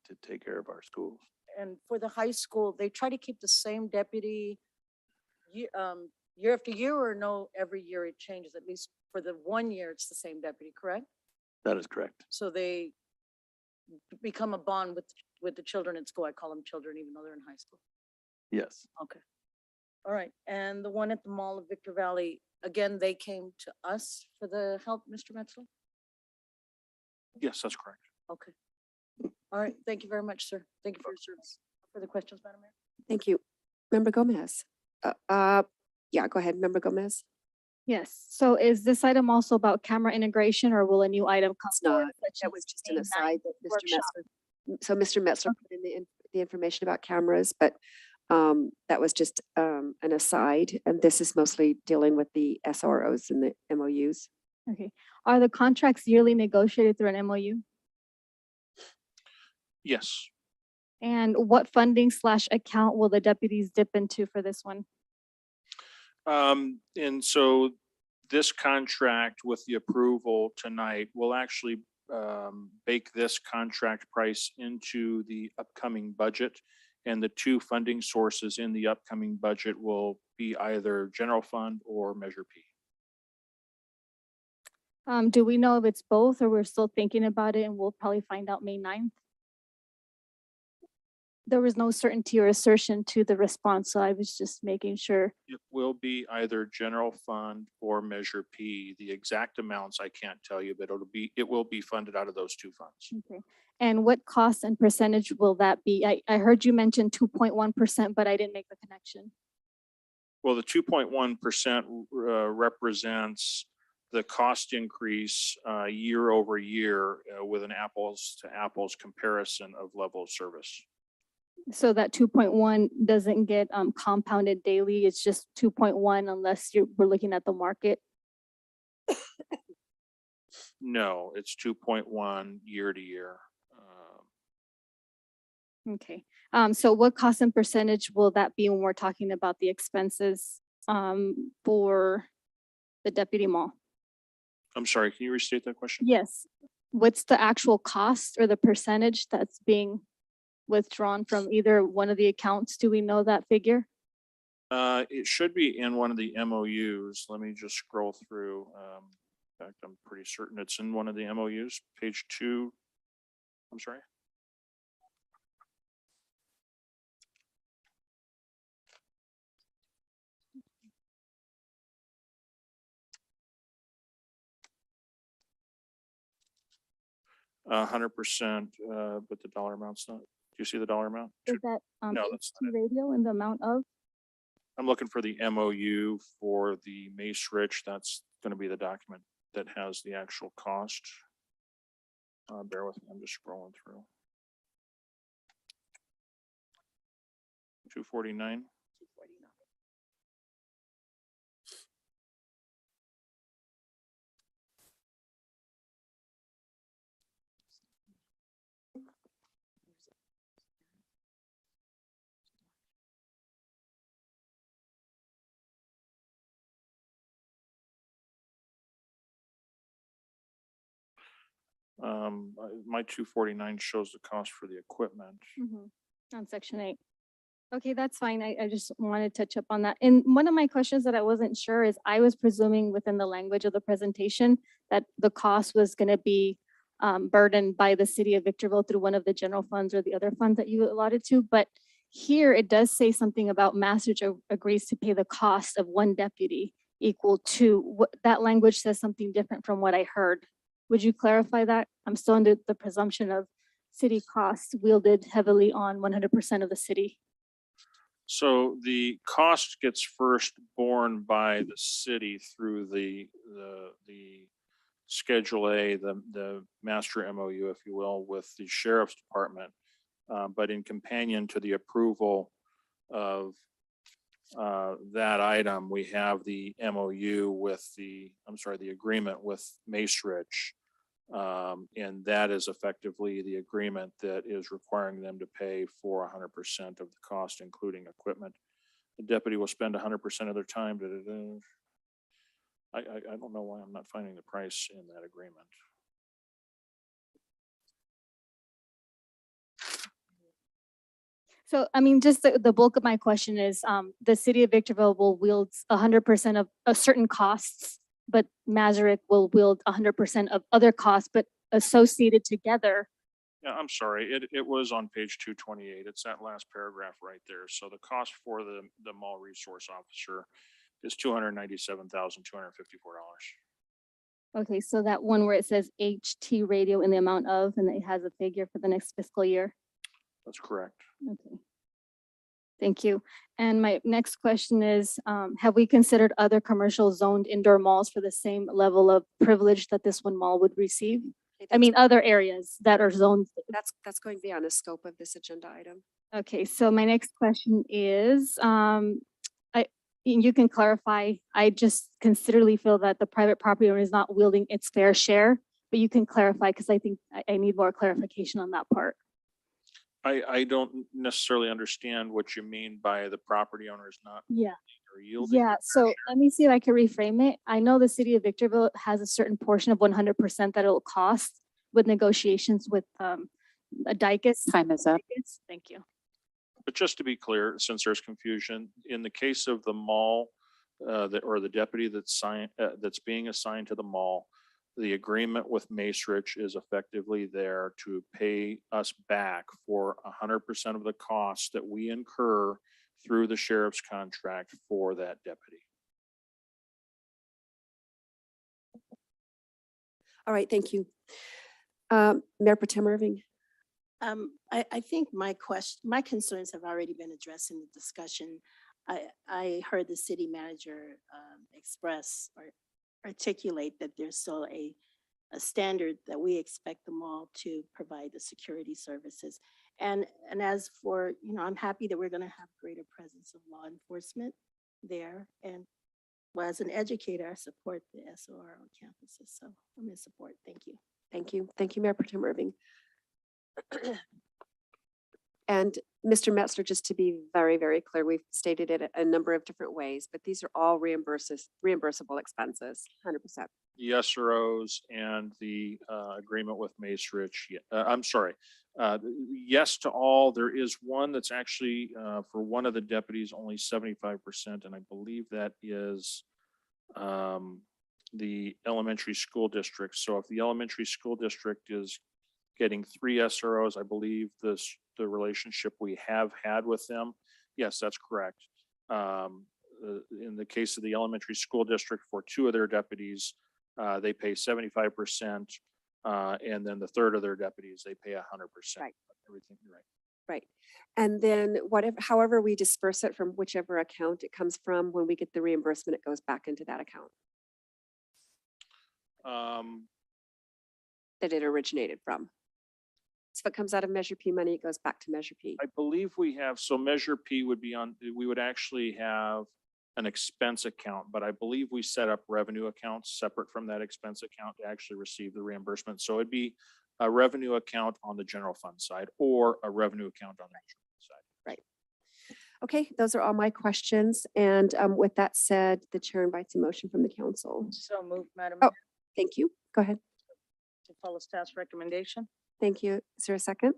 to take care of our schools. And for the high school, they try to keep the same deputy year after year, or no, every year it changes? At least for the 1 year, it's the same deputy, correct? That is correct. So they become a bond with the children at school. I call them children, even though they're in high school. Yes. Okay. All right. And the one at the Mall of Victor Valley, again, they came to us for the help, Mr. Metzler? Yes, that's correct. Okay. All right. Thank you very much, sir. Thank you for your service. Further questions, Madam Mayor? Thank you. Member Gomez. Yeah, go ahead, Member Gomez. Yes. So is this item also about camera integration, or will a new item come It's forward? not. such That as was just an a aside that Mr. workshop? Metzler So Mr. Metzler put in the information about cameras, but that was just an aside. And this is mostly dealing with the SROs and the MOUs. Okay. Are the contracts yearly negotiated through an MOU? Yes. And what funding / account will the deputies dip into for this one? And so this contract with the approval tonight will actually bake this contract price into the upcoming budget. And the two funding sources in the upcoming budget will be either general fund or Measure P. Do we know if it's both or we're still thinking about it and we'll probably find out May 9th? There was no certainty or assertion to the response, so I was just making sure. It will be either general fund or Measure P. The exact amounts I can't tell you, but it will be funded out of those two funds. Okay. And what cost and percentage will that be? I heard you mention 2.1%, but I didn't make the connection. Well, the 2.1% represents the cost increase year over year with an apples to apples comparison of level of service. So that 2.1 doesn't get compounded daily. It's just 2.1 unless we're looking at the market. No, it's 2.1 year to year. Okay. So what cost and percentage will that be when we're talking about the expenses for the deputy mall? I'm sorry, can you restate that question? Yes. What's the actual cost or the percentage that's being withdrawn from either one of the accounts? Do we know that figure? It should be in one of the MOUs. Let me just scroll through. In fact, I'm pretty certain it's in one of the MOUs, page 2. I'm sorry. $100%, but the dollar amount's not. Do you see the dollar amount? Is that No, that's HT radio in the amount of? I'm looking for the MOU for the Mace Rich. That's going to be the document that has the actual cost. Bear with me, I'm just scrolling through. 249. My 249 shows the cost for the equipment. On section 8. Okay, that's fine. I just wanted to touch up on that. And one of my questions that I wasn't sure is I was presuming within the language of the presentation that the cost was going to be burdened by the city of Victorville through one of the general funds or the other funds that you allotted to. But here it does say something about Massridge agrees to pay the cost of one deputy equal to what that language says something different from what I heard. Would you clarify that? I'm still under the presumption of city costs wielded heavily on 100% of the city. So the cost gets first borne by the city through the Schedule A, the master MOU, if you will, with the sheriff's department. But in companion to the approval of that item, we have the MOU with the agreement with Mace Rich. And that is effectively the agreement that is requiring them to pay for 100% of the cost, including equipment. The deputy will spend 100% of their time. I don't know why I'm not finding the price in that agreement. So, I mean, just the bulk of my question is, the city of Victorville will wield 100% of certain costs, but Masaryk will wield 100% of other costs, but associated together. Yeah, I'm sorry. It was on page 228. It's that last paragraph right there. So the cost for the mall resource officer is $297,254. Okay, so that one where it says HT radio in the amount of, and it has a figure for the next fiscal year. That's correct. Okay. Thank you. And my next question is, have we considered other commercial zoned indoor malls for the same level of privilege that this one mall would receive? Okay, I mean, other areas that are zoned. That's going beyond the scope of this agenda item. Okay, so my next question is, you can clarify, I just considerably feel that the private property owner is not wielding its fair share, but you can clarify, because I think I need more clarification on that part. I don't necessarily understand what you mean by the property owners not Yeah. or yielding. Yeah, so let me see if I can reframe it. I know the city of Victorville has a certain portion of 100% that it'll cost with negotiations with a Dicus. Time is up. Thank you. But just to be clear, since there's confusion, in the case of the mall, or the deputy that's being assigned to the mall, the agreement with Macerich is effectively there to pay us back for 100% of the costs that we incur through the sheriff's contract for that deputy. All right, thank you. Mayor Pro Tem Irving. I think my concerns have already been addressed in the discussion. I heard the city manager express or articulate that there's still a standard that we expect them all to provide the security services. And as for, I'm happy that we're going to have greater presence of law enforcement there. And well, as an educator, I support the SOR on campuses. So I'm in support. Thank you. Thank you. Thank you, Mayor Pro Tem Irving. And Mr. Metzler, just to be very, very clear, we've stated it a number of different ways, but these are all reimbursable expenses, 100%. The SROs and the agreement with Macerich, I'm sorry. Yes to all. There is one that's actually for one of the deputies, only 75%. And I believe that is the elementary school district. So if the elementary school district is getting 3 SROs, I believe the relationship we have had with them. Yes, that's correct. In the case of the elementary school district, for 2 of their deputies, they pay 75%. And then the third of their deputies, they pay 100%. Right. Everything, right. Right. And then however we disperse it from whichever account it comes from, when we get the reimbursement, it goes back into that account that it originated from. So if it comes out of Measure P money, it goes back to Measure P. I believe we have, so Measure P would be on, we would actually have an expense account, but I believe we set up revenue accounts separate from that expense account to actually receive the reimbursement. So it'd be a revenue account on the general fund side or a revenue account on the general fund side. Right. Okay, those are all my questions. And with that said, the chair invites a motion from the council. So moved, Madam Oh. Mayor, Thank you. Go ahead. to follow staff's recommendation. Thank you. Is there a second?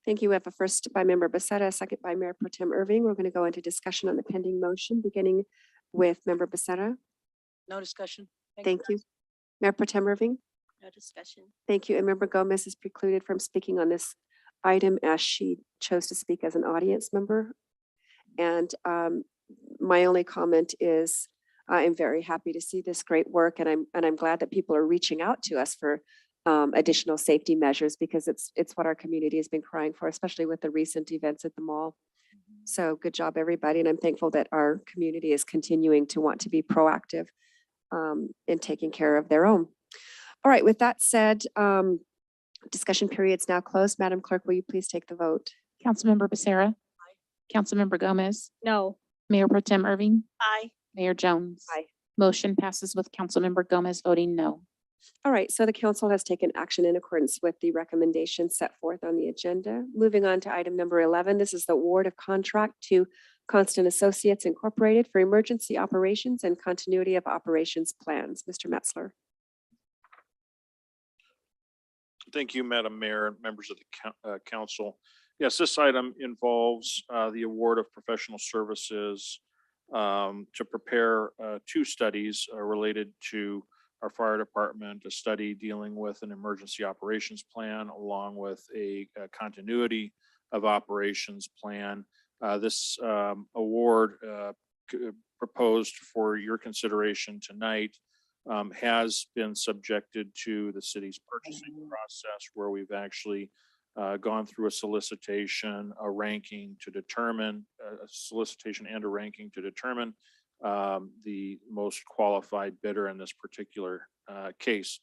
Thank you. We have a first by Member Becerra, a second by Mayor Pro Tem Irving. We're going to go into discussion on the pending motion, beginning with Member Becerra. No discussion. Thank you. Mayor Pro Tem Irving. No discussion. Thank you. And Member Gomez is precluded from speaking on this item as she chose to speak as an audience member. And my only comment is I'm very happy to see this great work, and I'm glad that people are reaching out to us for additional safety measures, because it's what our community has been crying for, especially with the recent events at the mall. So good job, everybody. And I'm thankful that our community is continuing to want to be proactive in taking care of their own. All right, with that said, discussion period's now closed. Madam Clerk, will you please take the vote? Councilmember Becerra. Councilmember Gomez. No. Mayor Pro Tem Irving. Aye. Mayor Jones. Aye. Motion passes with Councilmember Gomez voting no. All right, so the council has taken action in accordance with the recommendations set forth on the agenda. Moving on to item number 11, this is the award of contract to Constant Associates Incorporated for emergency operations and continuity of operations plans. Mr. Metzler. Thank you, Madam Mayor and members of the council. Yes, this item involves the award of professional services to prepare 2 studies related to our fire department, a study dealing with an emergency operations plan, along with a continuity of operations plan. This award proposed for your consideration tonight has been subjected to the city's purchasing process, where we've actually gone through a solicitation, a ranking to determine a solicitation and a ranking to determine the most qualified bidder in this particular case.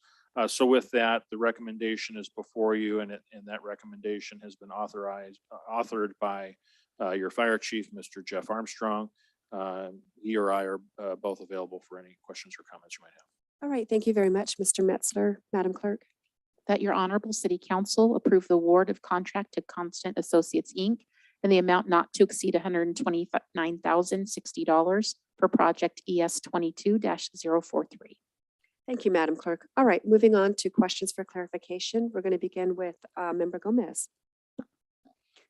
So with that, the recommendation is before you, and that recommendation has been authored by your fire chief, Mr. Jeff Armstrong. He or I are both available for any questions or comments you might have. All right, thank you very much, Mr. Metzler. Madam Clerk. That your honorable city council approve the award of contract to Constant Associates, Inc. in the amount not to exceed $129,060 for project ES 22-043. Thank you, Madam Clerk. All right, moving on to questions for clarification. We're going to begin with Member Gomez.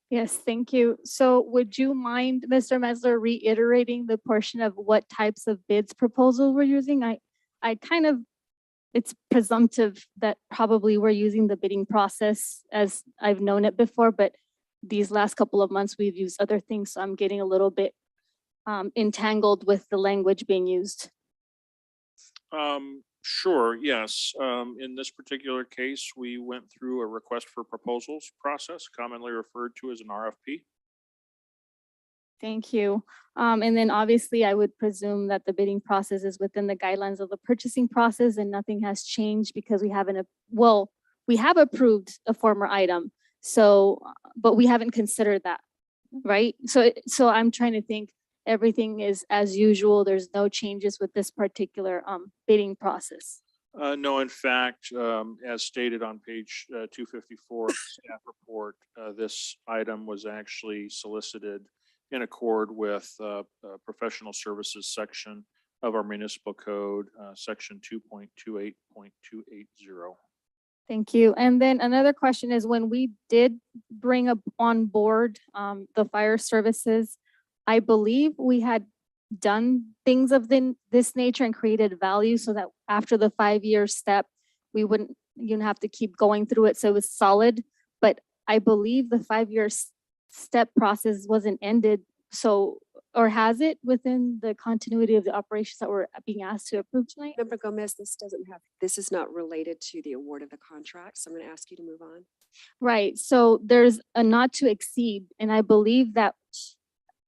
Yes, thank you. So would you mind, Mr. Metzler, reiterating the portion of what types of bids proposal we're using? I kind of, it's presumptive that probably we're using the bidding process as I've known it before, but these last couple of months we've used other things, so I'm getting a little bit entangled with the language being used. Sure, yes. In this particular case, we went through a request for proposals process, commonly referred to as an RFP. Thank you. And then obviously I would presume that the bidding process is within the guidelines of the purchasing process and nothing has changed because we haven't, well, we have approved a former item. So, but we haven't considered that, right? So I'm trying to think everything is as usual. There's no changes with this particular bidding process. No, in fact, as stated on page 254 of the staff report, this item was actually solicited in accord with professional services section of our municipal code, section 2.28.280. Thank you. And then another question is when we did bring up on board the fire services, I believe we had done things of this nature and created value so that after the 5-year step, we wouldn't, have to keep going through it. So it was solid, but I believe the 5-year step process wasn't ended. So, or has it within the continuity of the operations that we're being asked to approve tonight? Member Gomez, this is not related to the award of the contract, so I'm going to ask you to move on. Right. So there's a not to exceed, and I believe that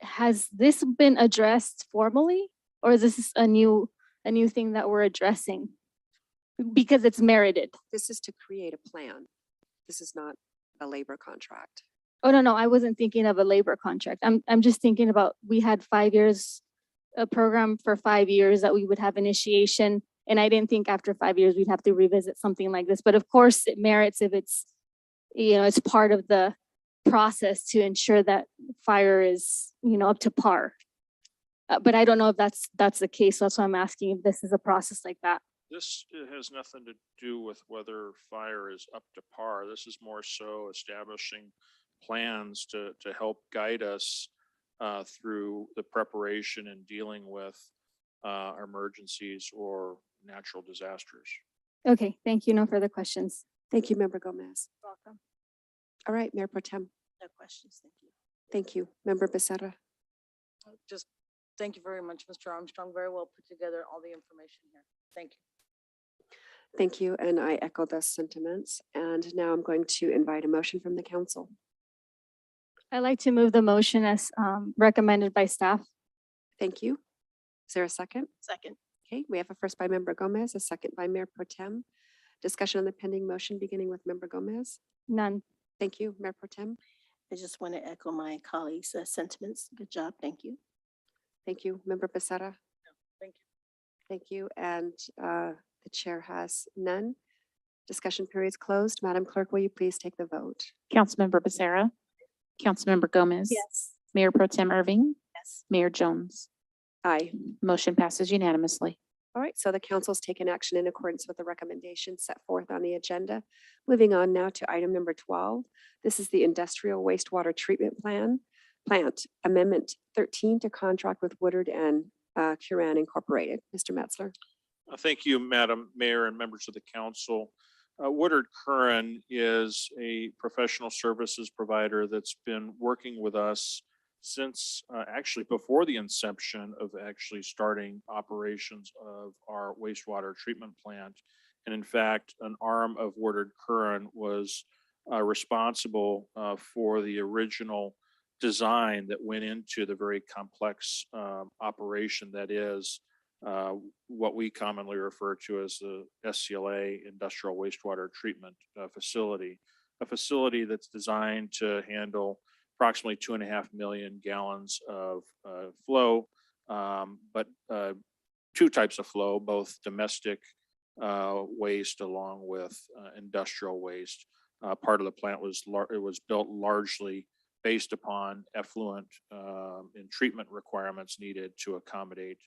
has this been addressed formally, or is this a new thing that we're addressing? Because it's merited. This is to create a plan. This is not a labor contract. Oh, no, I wasn't thinking of a labor contract. I'm just thinking about, we had 5 years, a program for 5 years that we would have initiation. And I didn't think after 5 years, we'd have to revisit something like this. But of course it merits if it's, it's part of the process to ensure that fire is, up to par. But I don't know if that's the case. That's why I'm asking if this is a process like that. This has nothing to do with whether fire is up to par. This is more so establishing plans to help guide us through the preparation and dealing with emergencies or natural disasters. Okay, thank you. No further questions. Thank you, Member Gomez. Welcome. All right, Mayor Pro Tem. No questions. Thank you. Thank you. Member Becerra. Just thank you very much, Mr. Armstrong. Very well put together, all the information here. Thank you. Thank you, and I echo those sentiments. And now I'm going to invite a motion from the council. I'd like to move the motion as recommended by staff. Thank you. Is there a second? Second. Okay, we have a first by Member Gomez, a second by Mayor Pro Tem. Discussion on the pending motion, beginning with Member Gomez. None. Thank you, Mayor Pro Tem. I just want to echo my colleagues' sentiments. Good job. Thank you. Thank you, Member Becerra. Thank you. Thank you, and the chair has none. Discussion period is closed. Madam Clerk, will you please take the vote? Councilmember Becerra. Councilmember Gomez. Yes. Mayor Pro Tem Irving. Yes. Mayor Jones. Aye. Motion passes unanimously. All right, so the council's taken action in accordance with the recommendations set forth on the agenda. Moving on now to item number 12. This is the Industrial Wastewater Treatment Plant Amendment 13 to contract with Woodard and Curran Incorporated. Mr. Metzler. Thank you, Madam Mayor and members of the council. Woodard Curran is a professional services provider that's been working with us since actually before the inception of actually starting operations of our wastewater treatment plant. And in fact, an arm of Woodard Curran was responsible for the original design that went into the very complex operation that is what we commonly refer to as the SCLA Industrial Wastewater Treatment Facility, a facility that's designed to handle approximately 2.5 million gallons of flow, but two types of flow, both domestic waste along with industrial waste. Part of the plant was it was built largely based upon effluent and treatment requirements needed to accommodate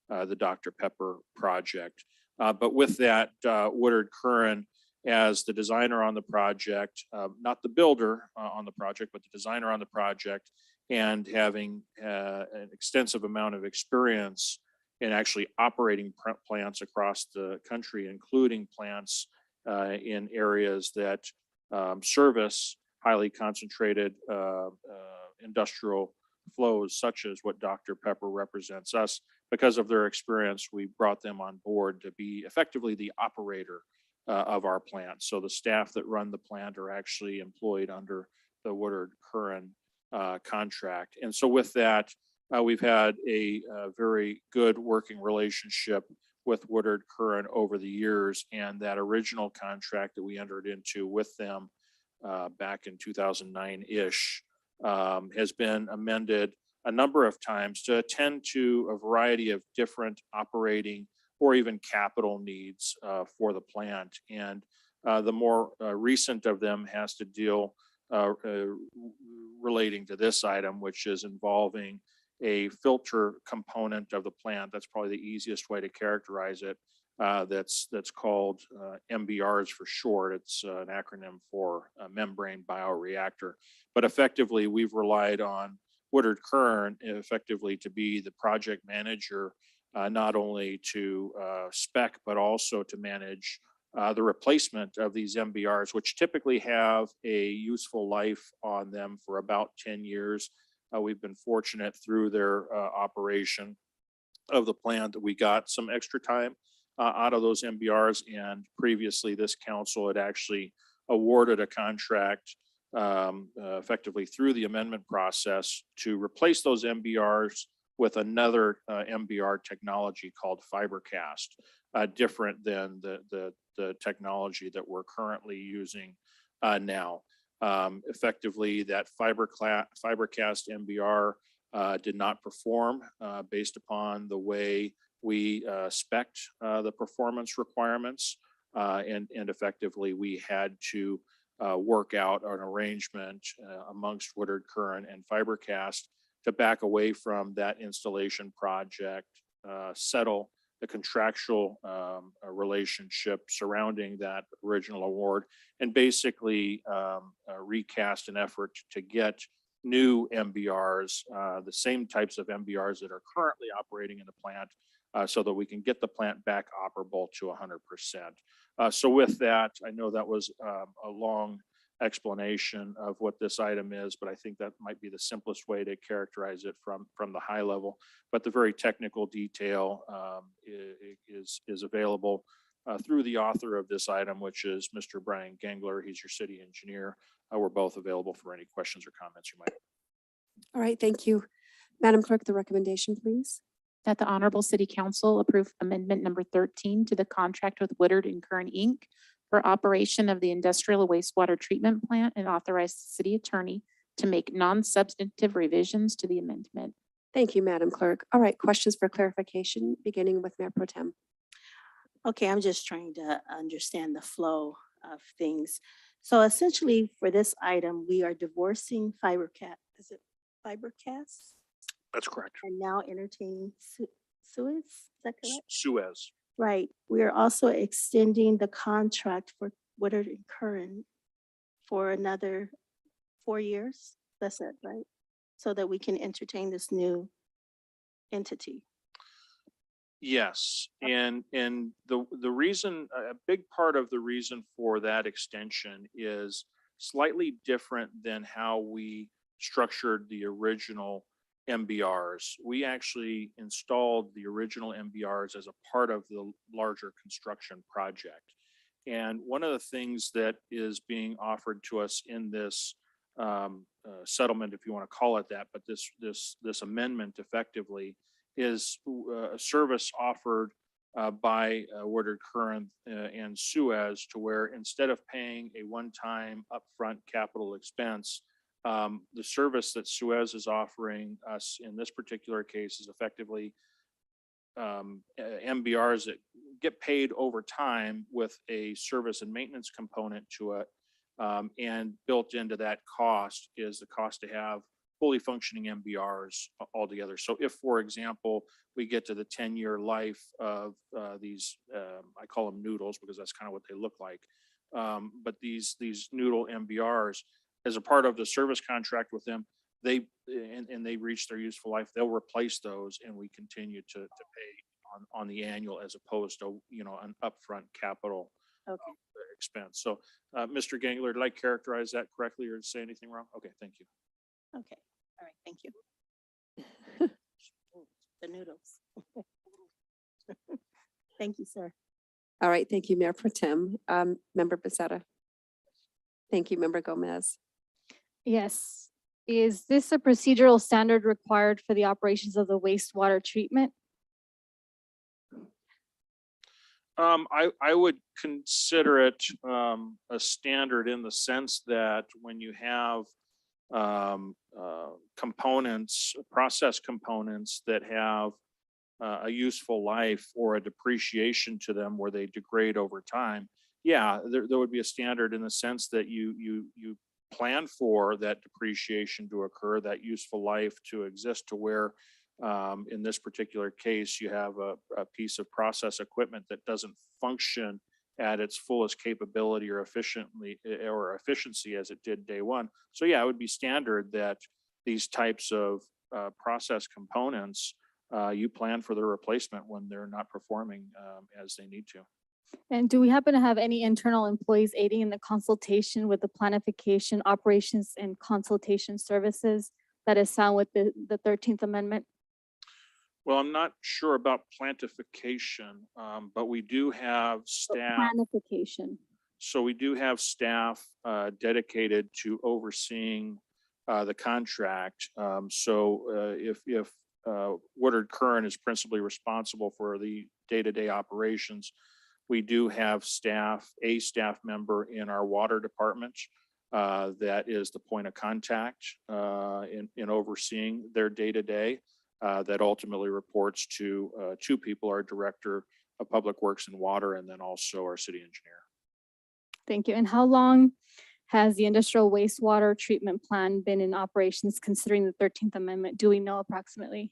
the Dr. Pepper project. But with that, Woodard Curran, as the designer on the project, not the builder on the project, but the designer on the project, and having an extensive amount of experience in actually operating plants across the country, including plants in areas that service highly concentrated industrial flows, such as what Dr. Pepper represents us. Because of their experience, we brought them on board to be effectively the operator of our plant. So the staff that run the plant are actually employed under the Woodard Curran contract. And so with that, we've had a very good working relationship with Woodard Curran over the years, and that original contract that we entered into with them back in 2009-ish has been amended a number of times to attend to a variety of different operating or even capital needs for the plant. And the more recent of them has to deal relating to this item, which is involving a filter component of the plant. That's probably the easiest way to characterize it. That's called MBRs for short. It's an acronym for membrane bioreactor. But effectively, we've relied on Woodard Curran effectively to be the project manager, not only to spec, but also to manage the replacement of these MBRs, which typically have a useful life on them for about 10 years. We've been fortunate through their operation of the plant that we got some extra time out of those MBRs. And previously, this council had actually awarded a contract effectively through the amendment process to replace those MBRs with another MBR technology called FiberCast, different than the technology that we're currently using now. Effectively, that FiberCast MBR did not perform based upon the way we spec'd the performance requirements, and effectively we had to work out an arrangement amongst Woodard Curran and FiberCast to back away from that installation project, settle the contractual relationship surrounding that original award, and basically recast an effort to get new MBRs, the same types of MBRs that are currently operating in the plant, so that we can get the plant back operable to 100%. So with that, I know that was a long explanation of what this item is, but I think that might be the simplest way to characterize it from the high level. But the very technical detail is available through the author of this item, which is Mr. Brian Gengler. He's your city engineer. We're both available for any questions or comments you might have. All right, thank you. Madam Clerk, the recommendation, please. That the Honorable City Council approve amendment number 13 to the contract with Woodard and Curran, Inc. for operation of the industrial wastewater treatment plant, and authorize the city attorney to make non-substantive revisions to the amendment. Thank you, Madam Clerk. All right, questions for clarification, beginning with Mayor Pro Tem. Okay, I'm just trying to understand the flow of things. So essentially for this item, we are divorcing FiberCast, is it FiberCast? That's correct. And now entertaining Suez, is that correct? Suez. Right. We are also extending the contract for Woodard and Curran for another 4 years. That's it, right? So that we can entertain this new entity. Yes, and the reason, a big part of the reason for that extension is slightly different than how we structured the original MBRs. We actually installed the original MBRs as a part of the larger construction project. And one of the things that is being offered to us in this settlement, if you want to call it that, but this amendment effectively is a service offered by Woodard Curran and Suez, to where instead of paying a one-time upfront capital expense, the service that Suez is offering us in this particular case is effectively MBRs that get paid over time with a service and maintenance component to it. And built into that cost is the cost to have fully functioning MBRs altogether. So if, for example, we get to the 10-year life of these, I call them noodles because that's kind of what they look like. But these noodle MBRs, as a part of the service contract with them, they reach their useful life, they'll replace those, and we continue to pay on the annual as opposed to, an upfront capital expense. So, Mr. Gangler, did I characterize that correctly or say anything wrong? Okay, thank you. Okay, all right, thank you. The noodles. Thank you, sir. All right, thank you, Mayor Pro Tem. Member Becerra. Thank you, Member Gomez. Yes. Is this a procedural standard required for the operations of the wastewater treatment? I would consider it a standard in the sense that when you have components, process components that have a useful life or a depreciation to them where they degrade over time, yeah, there would be a standard in the sense that you plan for that depreciation to occur, that useful life to exist, to where in this particular case, you have a piece of process equipment that doesn't function at its fullest capability or efficiency as it did day one. So yeah, it would be standard that these types of process components, you plan for their replacement when they're not performing as they need to. And do we happen to have any internal employees aiding in the consultation with the planification, operations, and consultation services that is found with the 13th Amendment? Well, I'm not sure about plantification, but we do have staff. Planification. So we do have staff dedicated to overseeing the contract. If Woodard Curran is principally responsible for the day-to-day operations, we do have a staff member in our water department that is the point of contact in overseeing their day-to-day. That ultimately reports to two people, our Director of Public Works and Water, and then also our city engineer. Thank you. And how long has the industrial wastewater treatment plan been in operations considering the 13th Amendment? Do we know approximately?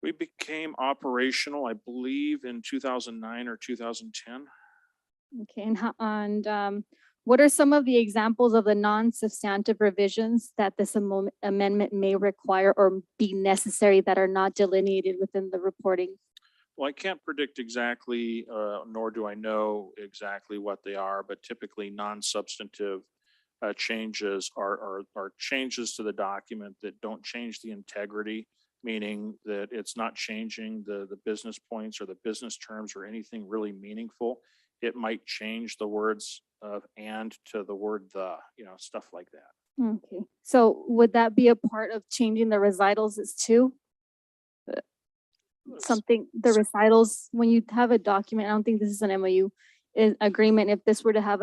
We became operational, I believe, in 2009 or 2010. Okay, and what are some of the examples of the non-substantive revisions that this amendment may require or be necessary that are not delineated within the reporting? Well, I can't predict exactly, nor do I know exactly what they are, but typically non-substantive changes are changes to the document that don't change the integrity, meaning that it's not changing the business points or the business terms or anything really meaningful. It might change the words of and to the word the, stuff like that. Okay, so would that be a part of changing the recitals as too? Something, the recitals, when you have a document, I don't think this is an MOU agreement. If this were to have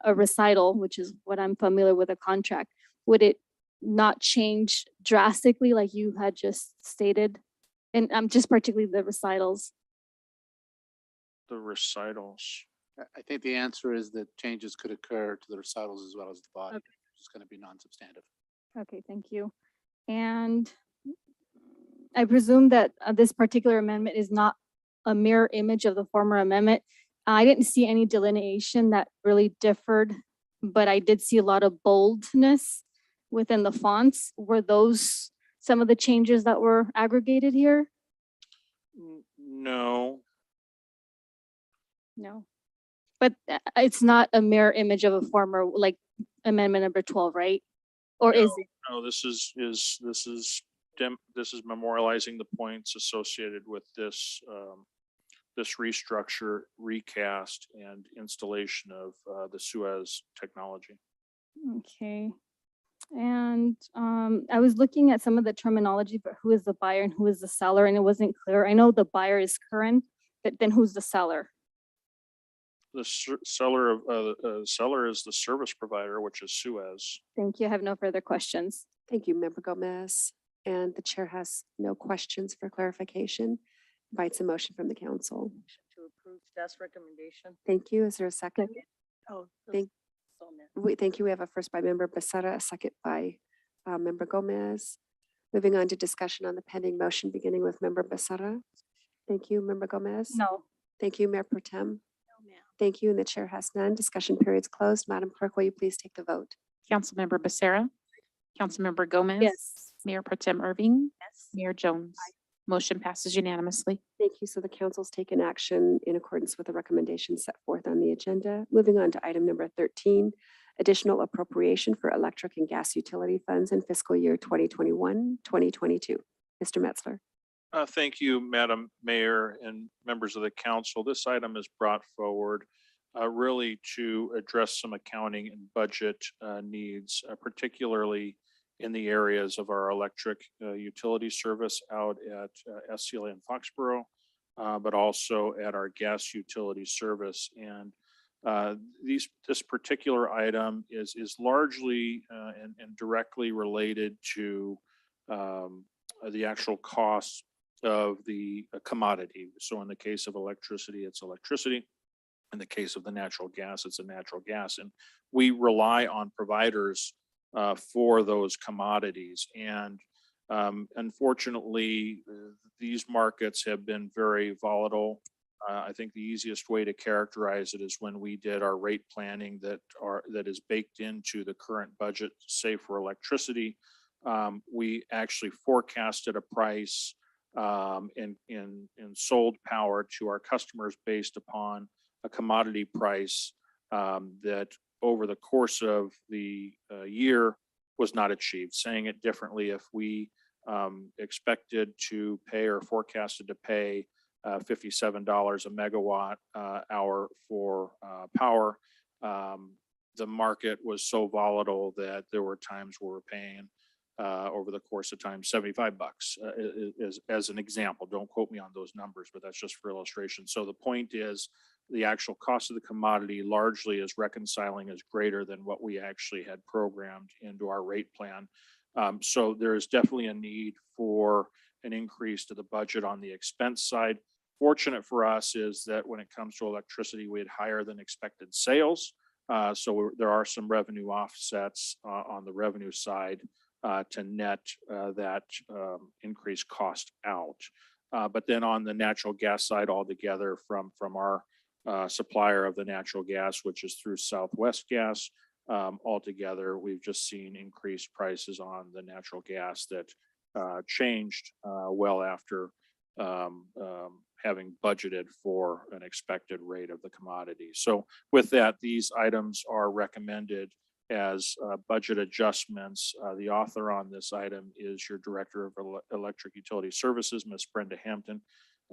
a recital, which is what I'm familiar with, a contract, would it not change drastically like you had just stated? And I'm just particularly the recitals. The recitals. I think the answer is that changes could occur to the recitals as well as the body. Okay. It's going to be non-substantive. Okay, thank you. And I presume that this particular amendment is not a mirror image of the former amendment. I didn't see any delineation that really differed, but I did see a lot of boldness within the fonts. Were those some of the changes that were aggregated here? No. No. But it's not a mirror image of a former, like amendment number 12, right? Or is it? No, this is memorializing the points associated with this this restructure, recast, and installation of the Suez technology. Okay. And I was looking at some of the terminology, but who is the buyer and who is the seller? And it wasn't clear. I know the buyer is current, but then who's the seller? The seller is the service provider, which is Suez. Thank you. I have no further questions. Thank you, Member Gomez. And the chair has no questions for clarification. Invites a motion from the council. To approve staff's recommendation. Thank you. Is there a second? Oh, Thank- Thank you. We have a first by Member Becerra, a second by Member Gomez. Moving on to discussion on the pending motion, beginning with Member Becerra. Thank you, Member Gomez. No. Thank you, Mayor Pro Tem. no, ma'am. Thank you, and the chair has none. Discussion period's closed. Madam Clerk, will you please take the vote? Councilmember Becerra. Councilmember Gomez. Yes. Mayor Pro Tem Irving. Yes. Mayor Jones. Motion passes unanimously. Thank you. So the council's taken action in accordance with the recommendations set forth on the agenda. Moving on to item number 13, additional appropriation for electric and gas utility funds in fiscal year 2021, 2022. Mr. Metzler. Thank you, Madam Mayor and members of the council. This item is brought forward really to address some accounting and budget needs, particularly in the areas of our electric utility service out at SCLA in Foxborough, but also at our gas utility service. And this particular item is largely and directly related to the actual costs of the commodity. So in the case of electricity, it's electricity. In the case of the natural gas, it's a natural gas. And we rely on providers for those commodities. And unfortunately, these markets have been very volatile. I think the easiest way to characterize it is when we did our rate planning that is baked into the current budget, say for electricity. We actually forecasted a price and sold power to our customers based upon a commodity price that over the course of the year was not achieved. Saying it differently, if we expected to pay or forecasted to pay $57 a megawatt hour for power, the market was so volatile that there were times where we're paying over the course of time $75 as an example. Don't quote me on those numbers, but that's just for illustration. So the point is, the actual cost of the commodity largely is reconciling as greater than what we actually had programmed into our rate plan. So there is definitely a need for an increase to the budget on the expense side. Fortunate for us is that when it comes to electricity, we had higher than expected sales. So there are some revenue offsets on the revenue side to net that increased cost out. But then on the natural gas side altogether from our supplier of the natural gas, which is through Southwest Gas. Altogether, we've just seen increased prices on the natural gas that changed well after having budgeted for an expected rate of the commodity. So with that, these items are recommended as budget adjustments. The author on this item is your Director of Electric Utility Services, Ms. Brenda Hampton.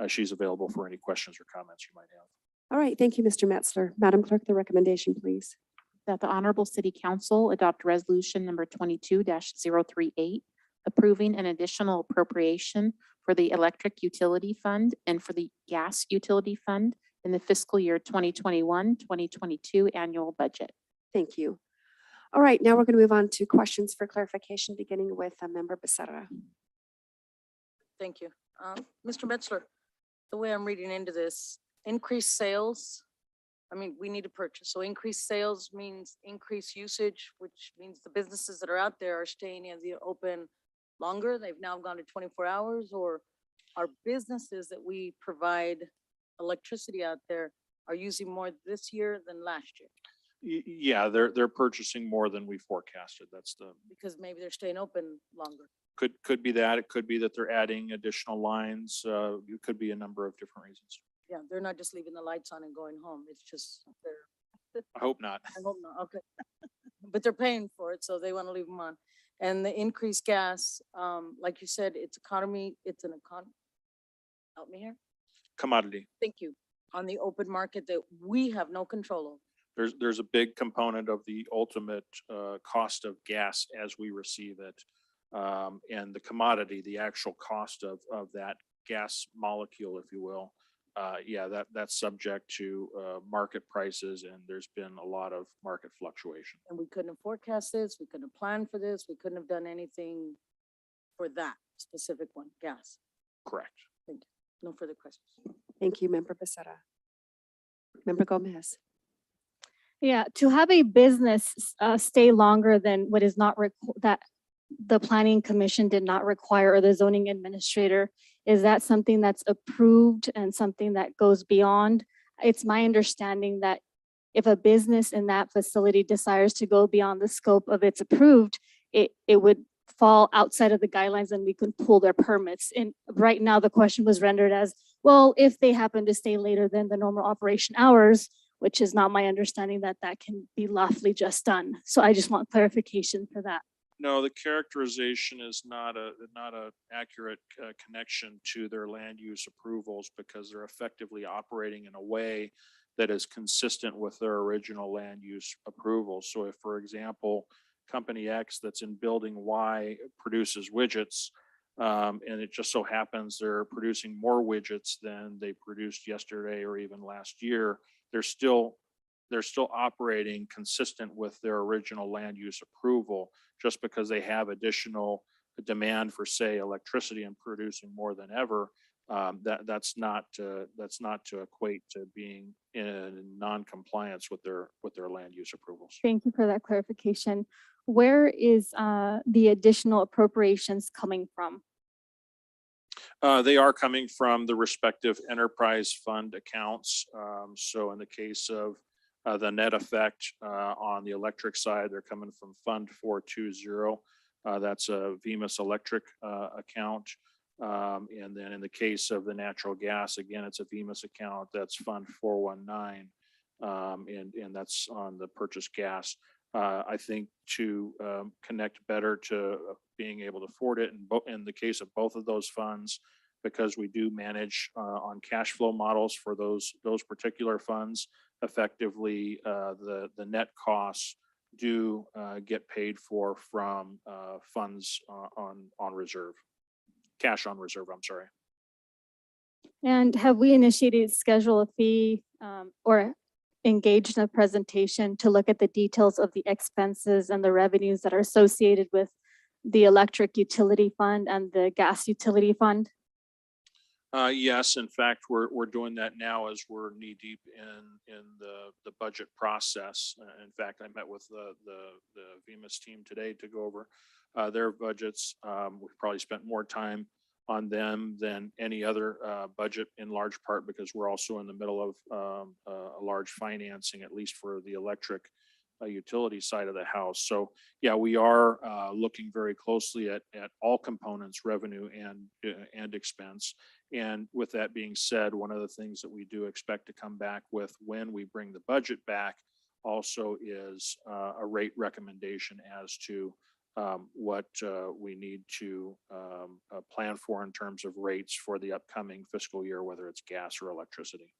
She's available for any questions or comments you might have. All right. Thank you, Mr. Metzler. Madam Clerk, the recommendation, please. That the Honorable City Council adopt resolution number 22-038, approving an additional appropriation for the electric utility fund and for the gas utility fund in the fiscal year 2021-2022 annual budget. Thank you. All right. Now we're going to move on to questions for clarification, beginning with Member Becerra. Thank you. Mr. Metzler, the way I'm reading into this, increased sales, I mean, we need to purchase. So increased sales means increased usage, which means the businesses that are out there are staying in the open longer. They've now gone to 24 hours, or our businesses that we provide electricity out there are using more this year than last year. Yeah, they're purchasing more than we forecasted. That's the, Because maybe they're staying open longer. could be that. It could be that they're adding additional lines. It could be a number of different reasons. Yeah, they're not just leaving the lights on and going home. It's just they're, I hope not. I hope not, okay. But they're paying for it, so they want to leave them on. And the increased gas, like you said, it's economy, it's an help me here? Commodity. Thank you. On the open market that we have no control over. there's a big component of the ultimate cost of gas as we receive it. And the commodity, the actual cost of that gas molecule, if you will. Yeah, that's subject to market prices, and there's been a lot of market fluctuation. And we couldn't have forecast this, we couldn't have planned for this, we couldn't have done anything for that specific one, gas. Correct. No further questions. Thank you, Member Becerra. Member Gomez. Yeah, to have a business stay longer than what is not that the planning commission did not require, or the zoning administrator, is that something that's approved and something that goes beyond? It's my understanding that if a business in that facility desires to go beyond the scope of its approved, it would fall outside of the guidelines and we could pull their permits. And right now the question was rendered as, well, if they happen to stay later than the normal operation hours, which is not my understanding that that can be lawfully just done. So I just want clarification for that. No, the characterization is not a accurate connection to their land use approvals, because they're effectively operating in a way that is consistent with their original land use approval. So if, for example, company X that's in building Y produces widgets, and it just so happens they're producing more widgets than they produced yesterday or even last year, they're still operating consistent with their original land use approval. Just because they have additional demand for, say, electricity and producing more than ever, that's not to equate to being in non-compliance with their land use approvals. Thank you for that clarification. Where is the additional appropriations coming from? They are coming from the respective enterprise fund accounts. So in the case of the net effect on the electric side, they're coming from Fund 420. That's a Venus Electric account. And then in the case of the natural gas, again, it's a Venus account. That's Fund 419. And that's on the purchased gas. I think to connect better to being able to afford it in the case of both of those funds, because we do manage on cash flow models for those particular funds. Effectively, the net costs do get paid for from funds on reserve, cash on reserve, I'm sorry. And have we initiated schedule a fee or engaged in a presentation to look at the details of the expenses and the revenues that are associated with the electric utility fund and the gas utility fund? Yes, in fact, we're doing that now as we're knee deep in the budget process. In fact, I met with the Venus team today to go over their budgets. We've probably spent more time on them than any other budget, in large part because we're also in the middle of a large financing, at least for the electric utility side of the house. So yeah, we are looking very closely at all components, revenue and expense. And with that being said, one of the things that we do expect to come back with when we bring the budget back also is a rate recommendation as to what we need to plan for in terms of rates for the upcoming fiscal year, whether it's gas or electricity.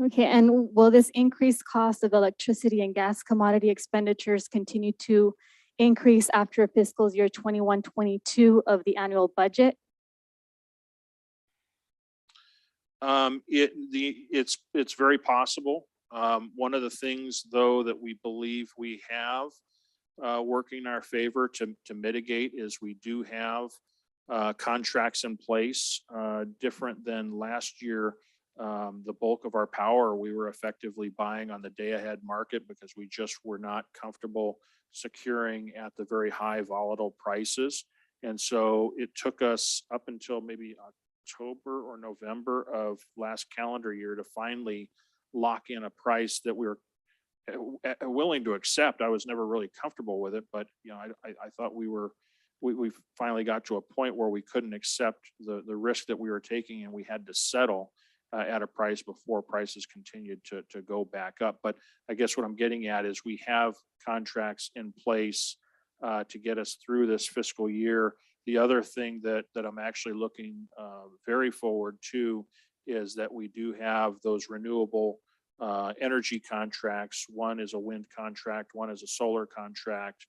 Okay, and will this increased cost of electricity and gas commodity expenditures continue to increase after fiscal year 21-22 of the annual budget? It's very possible. One of the things, though, that we believe we have working in our favor to mitigate is we do have contracts in place different than last year. The bulk of our power we were effectively buying on the day ahead market because we just were not comfortable securing at the very high volatile prices. And so it took us up until maybe October or November of last calendar year to finally lock in a price that we were willing to accept. I was never really comfortable with it, but I thought we finally got to a point where we couldn't accept the risk that we were taking, and we had to settle at a price before prices continued to go back up. But I guess what I'm getting at is we have contracts in place to get us through this fiscal year. The other thing that I'm actually looking very forward to is that we do have those renewable energy contracts. One is a wind contract, one is a solar contract,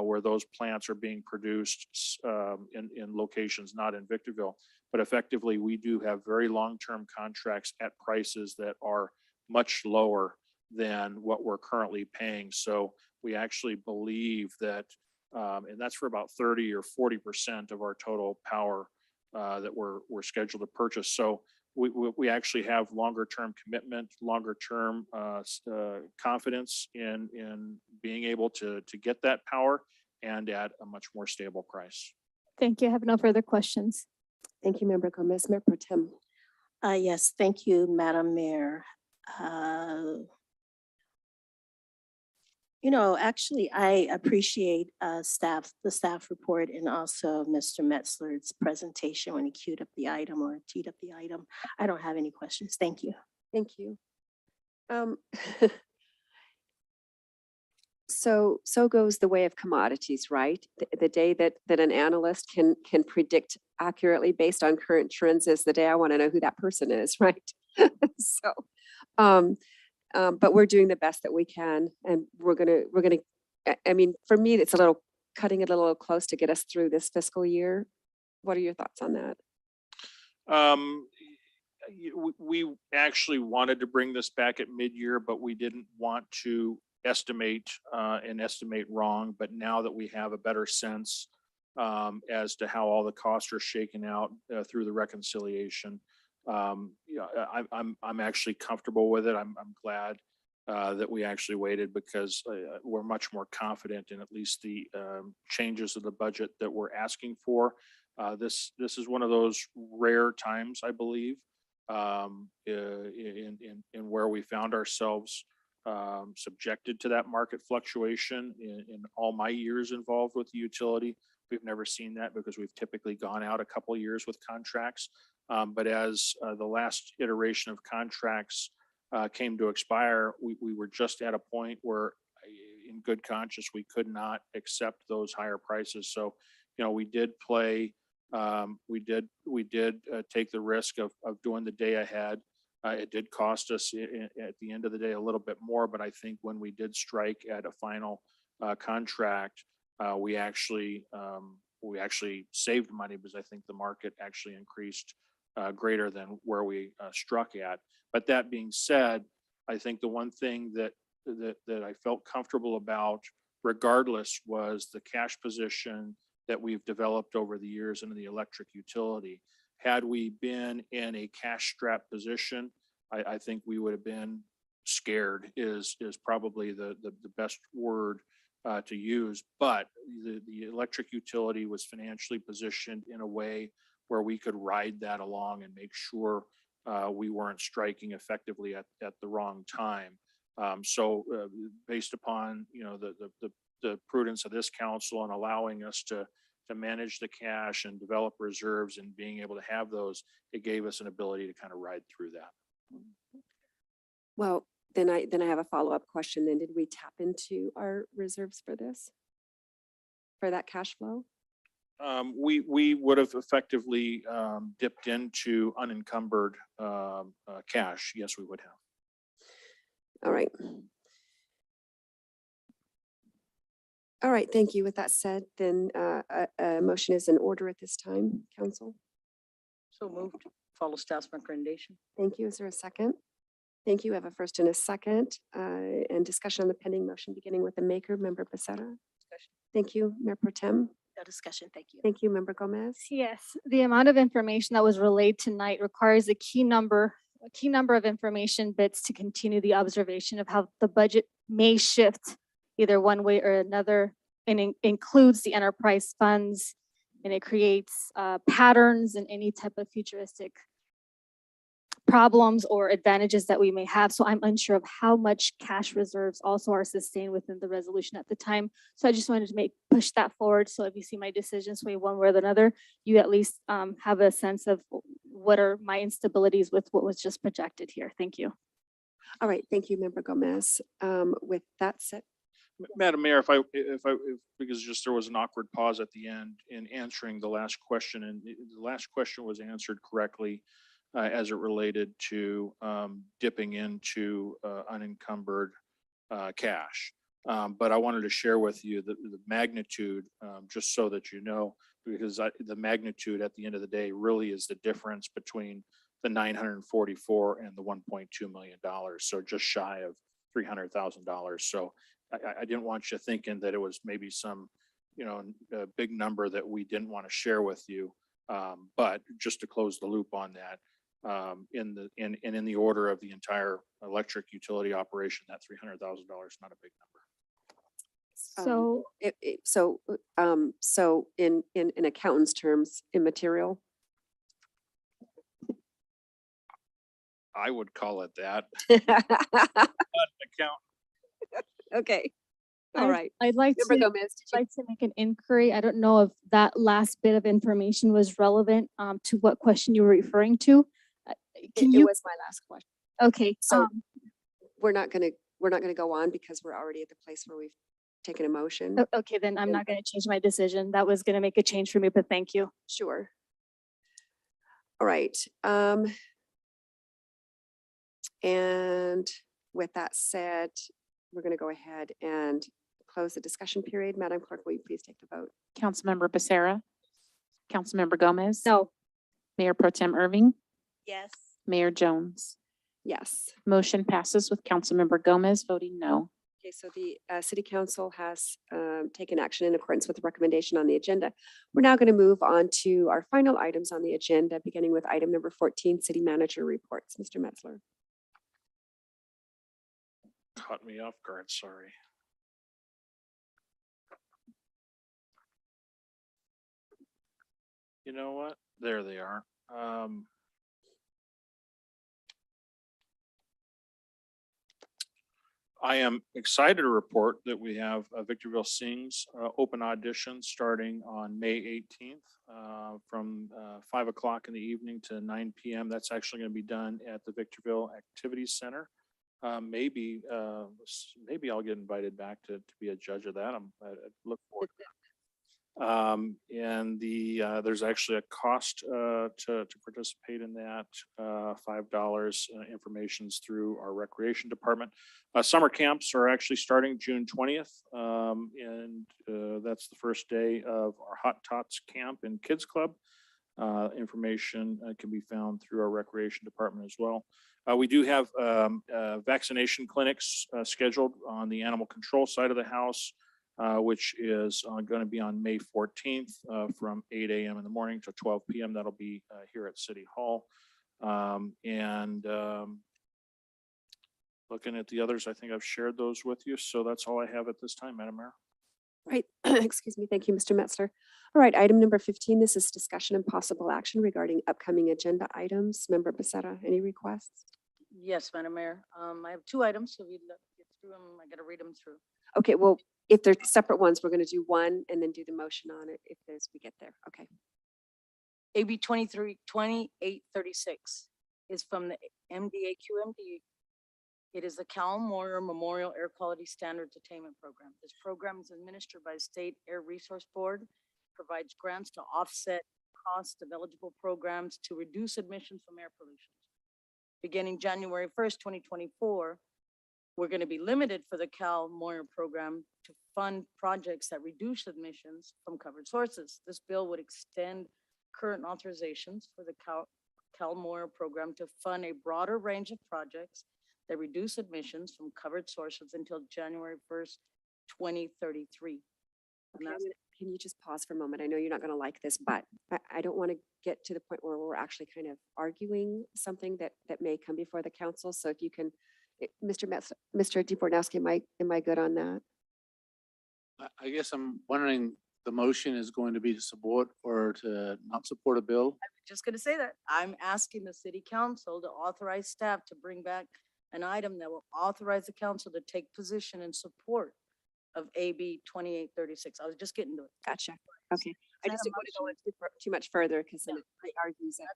where those plants are being produced in locations not in Victorville. But effectively, we do have very long-term contracts at prices that are much lower than what we're currently paying. So we actually believe that, and that's for about 30 or 40% of our total power that we're scheduled to purchase. So we actually have longer term commitment, longer term confidence in being able to get that power and at a much more stable price. Thank you. I have no further questions. Thank you, Member Gomez. Mayor Pro Tem. Yes, thank you, Madam Mayor. Actually, I appreciate the staff report and also Mr. Metzler's presentation when he queued up the item or teed up the item. I don't have any questions. Thank you. Thank you. So goes the way of commodities, right? The day that an analyst can predict accurately based on current trends is the day I want to know who that person is, right? So, but we're doing the best that we can, and we're gonna. I mean, for me, it's cutting it a little close to get us through this fiscal year. What are your thoughts on that? We actually wanted to bring this back at mid-year, but we didn't want to estimate wrong. But now that we have a better sense as to how all the costs are shaken out through the reconciliation, I'm actually comfortable with it. I'm glad that we actually waited because we're much more confident in at least the changes of the budget that we're asking for. This is one of those rare times, I believe, in where we found ourselves subjected to that market fluctuation in all my years involved with the utility. We've never seen that because we've typically gone out a couple of years with contracts. But as the last iteration of contracts came to expire, we were just at a point where in good conscience, we could not accept those higher prices. So, we did play, we did take the risk of doing the day ahead. It did cost us at the end of the day a little bit more, but I think when we did strike at a final contract, we actually saved money because I think the market actually increased greater than where we struck at. But that being said, I think the one thing that I felt comfortable about regardless was the cash position that we've developed over the years into the electric utility. Had we been in a cash strap position, I think we would have been scared is probably the best word to use. But the electric utility was financially positioned in a way where we could ride that along and make sure we weren't striking effectively at the wrong time. So based upon the prudence of this council and allowing us to manage the cash and develop reserves and being able to have those, it gave us an ability to kind of ride through that. Well, then I have a follow-up question. Then did we tap into our reserves for this? For that cash flow? We would have effectively dipped into unencumbered cash. Yes, we would have. All right. All right, thank you. With that said, then a motion is in order at this time, council. So moved. Follow staff's recommendation. Thank you. Is there a second? Thank you. I have a first and a second, and discussion on the pending motion, beginning with the maker, Member Becerra. Thank you, Mayor Pro Tem. No discussion. Thank you. Thank you, Member Gomez. Yes, the amount of information that was relayed tonight requires a key number of information bits to continue the observation of how the budget may shift either one way or another, and includes the enterprise funds, and it creates patterns in any type of futuristic problems or advantages that we may have. So I'm unsure of how much cash reserves also are sustained within the resolution at the time. So I just wanted to push that forward. So if you see my decision sway one way or another, you at least have a sense of what are my instabilities with what was just projected here. Thank you. All right, thank you, Member Gomez. With that said, Madam Mayor, if because just there was an awkward pause at the end in answering the last question, and the last question was answered correctly. as it related to dipping into unencumbered cash. But I wanted to share with you the magnitude, just so that you know, because the magnitude at the end of the day really is the difference between the 944 and the $1.2 million. So just shy of $300,000. So I didn't want you thinking that it was maybe some, a big number that we didn't want to share with you. But just to close the loop on that, in the order of the entire electric utility operation, that $300,000 is not a big number. So So in accountant's terms, immaterial. I would call it that. Account. Okay, all I'd- right. I'd like Member to, Gomez, did you- like to make an inquiry. I don't know if that last bit of information was relevant to what question you were referring to. Can it you, was my last question. okay, So we're not gonna go on because we're already at the place where we've taken a motion. okay, then I'm not going to change my decision. That was going to make a change for me, but thank you. Sure. All right. And with that said, we're going to go ahead and close the discussion period. Madam Clerk, will you please take the vote? Councilmember Becerra, Councilmember Gomez. No, Mayor Pro Tem Irving, Yes. Mayor Jones. Yes. Motion passes with Councilmember Gomez voting no. Okay, so the City Council has taken action in accordance with the recommendation on the agenda. We're now going to move on to our final items on the agenda, beginning with item number 14, City Manager Reports. Mr. Metzler. Caught me off guard, sorry. You know what? There they are. I am excited to report that we have Victorville Sings open audition starting on May 18th from 5 o'clock in the evening to 9 p.m. That's actually going to be done at the Victorville Activities Center. Maybe I'll get invited back to be a judge of that. I look forward to that. And there's actually a cost to participate in that, $5. Information's through our recreation department. Summer camps are actually starting June 20th. And that's the first day of our Hot Tots camp and Kids Club. Information can be found through our recreation department as well. We do have vaccination clinics scheduled on the animal control side of the house, which is going to be on May 14th from 8 a.m. in the morning to 12 p.m. That'll be here at City Hall. Looking at the others, I think I've shared those with you. So that's all I have at this time, Madam Mayor. Right. Excuse me. Thank you, Mr. Metzler. All right. Item number 15. This is discussion and possible action regarding upcoming agenda items. Member Becerra, any requests? Yes, Madam Mayor. I have two items, so we'd love to get through them. I gotta read them through. Okay, well, if they're separate ones, we're going to do one and then do the motion on it if there's, we get there. Okay. AB 2836 is from the MDAQMD. It is the Cal Moyer Memorial Air Quality Standards Attainment Program. This program is administered by the State Air Resource Board, provides grants to offset costs of eligible programs to reduce emissions from air pollution. Beginning January 1st, 2024, we're going to be limited for the Cal Moyer program to fund projects that reduce emissions from covered sources. This bill would extend current authorizations for the Cal Moyer program to fund a broader range of projects that reduce emissions from covered sources until January 1st, 2033. And Okay, that's can you just pause for a moment? I know you're not going to like this, but I don't want to get to the point where we're actually kind of arguing something that may come before the council. So if you can, Mr. DeBornowski, am I good on that? I guess I'm wondering, the motion is going to be to support or to not support a bill? just going to say that. I'm asking the city council to authorize staff to bring back an item that will authorize the council to take position in support of AB 2836. I was just getting to it. Gotcha. Okay. I that just a didn't want to go motion? too much further because then Yeah. it argues it.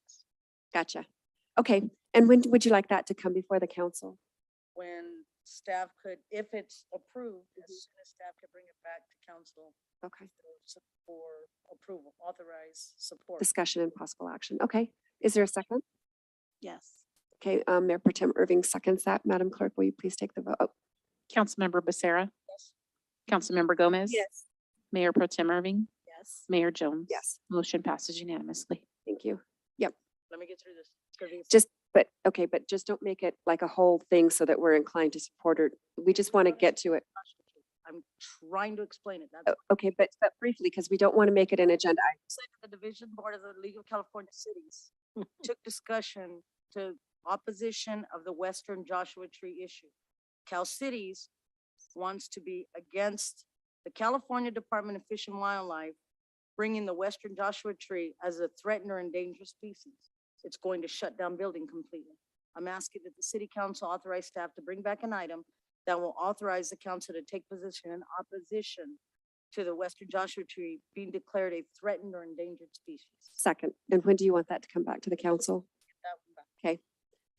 Gotcha. Okay. And when would you like that to come before the council? When staff could, if it's approved, as soon as staff could bring it back to council Okay. for approval, authorize support. Discussion and possible action. Okay. Is there a second? Yes. Okay, Mayor Pro Tem Irving seconds that. Madam Clerk, will you please take the vote? Oh, Councilmember Becerra. Councilmember Gomez. Mayor Pro Tem Irving. Yes. Mayor Jones. yes, Motion passes unanimously. thank you. Let me get through this. It's gonna be- Just, but, okay, but just don't make it like a whole thing so that we're inclined to support her. We just want to get to it. I'm trying to explain it. That's Okay, but briefly, because we don't want to make it an agenda item. say that the Division Board of the League of California Cities took discussion to opposition of the Western Joshua Tree issue. Cal Cities wants to be against the California Department of Fish and Wildlife bringing the Western Joshua Tree as a threatened or endangered species. It's going to shut down building completely. I'm asking that the city council authorize staff to bring back an item that will authorize the council to take position in opposition to the Western Joshua Tree being declared a threatened or endangered species. Second, and when do you want that to come back to the council? That one back.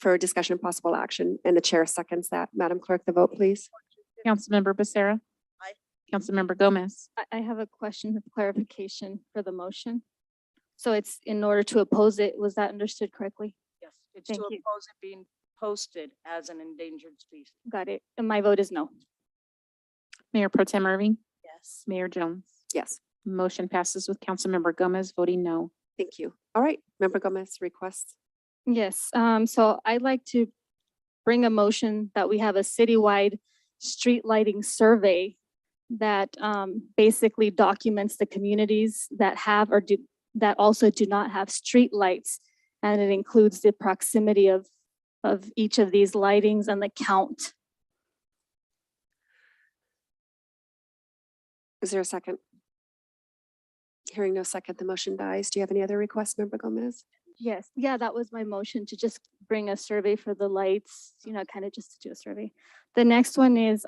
For discussion, possible action, and the chair seconds that. Madam Clerk, the vote, please. Councilmember Becerra. Aye. Councilmember Gomez. I have a question of clarification for the motion. So it's in order to oppose it, was that understood correctly? Yes, it's to Thank you. oppose it being posted as an endangered species. Got it. And my vote is no. Mayor Pro Tem Irving. Yes. Mayor Jones. Yes, Motion passes with Councilmember Gomez voting no. thank you. All right, Member Gomez requests. Yes, so I'd like to bring a motion that we have a citywide street lighting survey that basically documents the communities that have or do, that also do not have street lights. And it includes the proximity of each of these lightings and the count. Is there a second? Hearing no second, the motion dies. Do you have any other requests, Member Gomez? Yes, yeah, that was my motion to just bring a survey for the lights, kind of just to do a survey. The next one is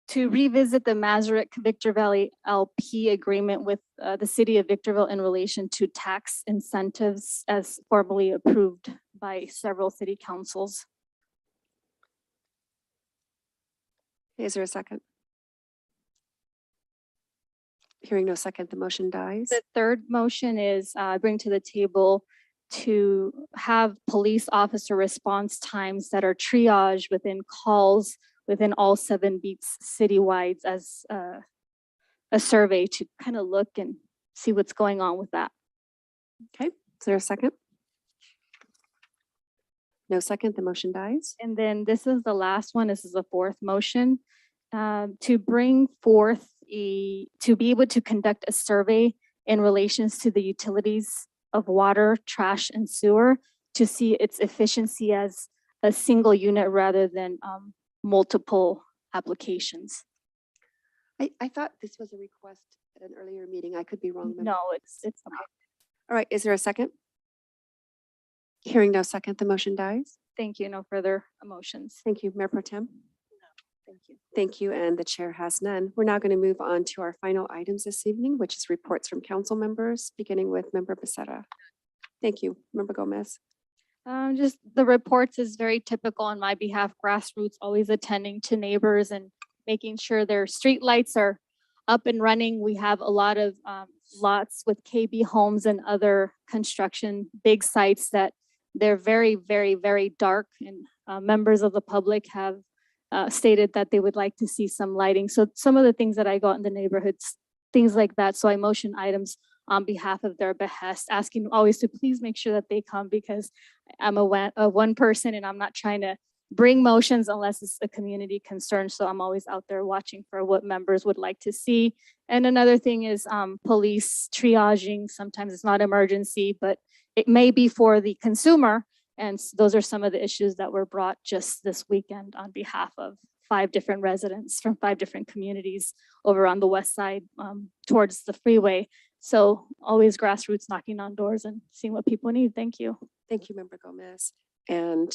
to revisit the Mazarek Victor Valley LP agreement with the city of Victorville in relation to tax incentives as formally approved by several city councils. Is there a second? Hearing no second, the motion dies. The third motion is bring to the table to have police officer response times that are triaged within calls within all 7 beats citywide as a survey to kind of look and see what's going on with that. Okay, is there a second? No second, the motion dies. And then this is the last one. This is the fourth motion. To bring forth to be able to conduct a survey in relations to the utilities of water, trash, and sewer to see its efficiency as a single unit rather than multiple applications. I thought this was a request at an earlier meeting. I could be wrong. Member. No, it's not. All right, is there a second? Hearing no second, the motion dies. Thank you. No further motions. Thank you, Mayor Pro Tem. Thank you. Thank you, and the chair has none. We're now going to move on to our final items this evening, which is reports from council members, beginning with Member Becerra. Thank you, Member Gomez. Just the reports is very typical on my behalf, grassroots, always attending to neighbors and making sure their street lights are up and running. We have a lot of lots with KB homes and other construction, big sites that they're very, very, very dark, and members of the public have stated that they would like to see some lighting. So some of the things that I got in the neighborhoods, things like that. So I motion items on behalf of their behest, asking always to please make sure that they come because I'm a one person and I'm not trying to bring motions unless it's a community concern. So I'm always out there watching for what members would like to see. And another thing is police triaging. Sometimes it's not emergency, but it may be for the consumer. And those are some of the issues that were brought just this weekend on behalf of 5 different residents from 5 different communities over on the west side towards the freeway. So always grassroots knocking on doors and seeing what people need. Thank you. Thank you, Member Gomez. And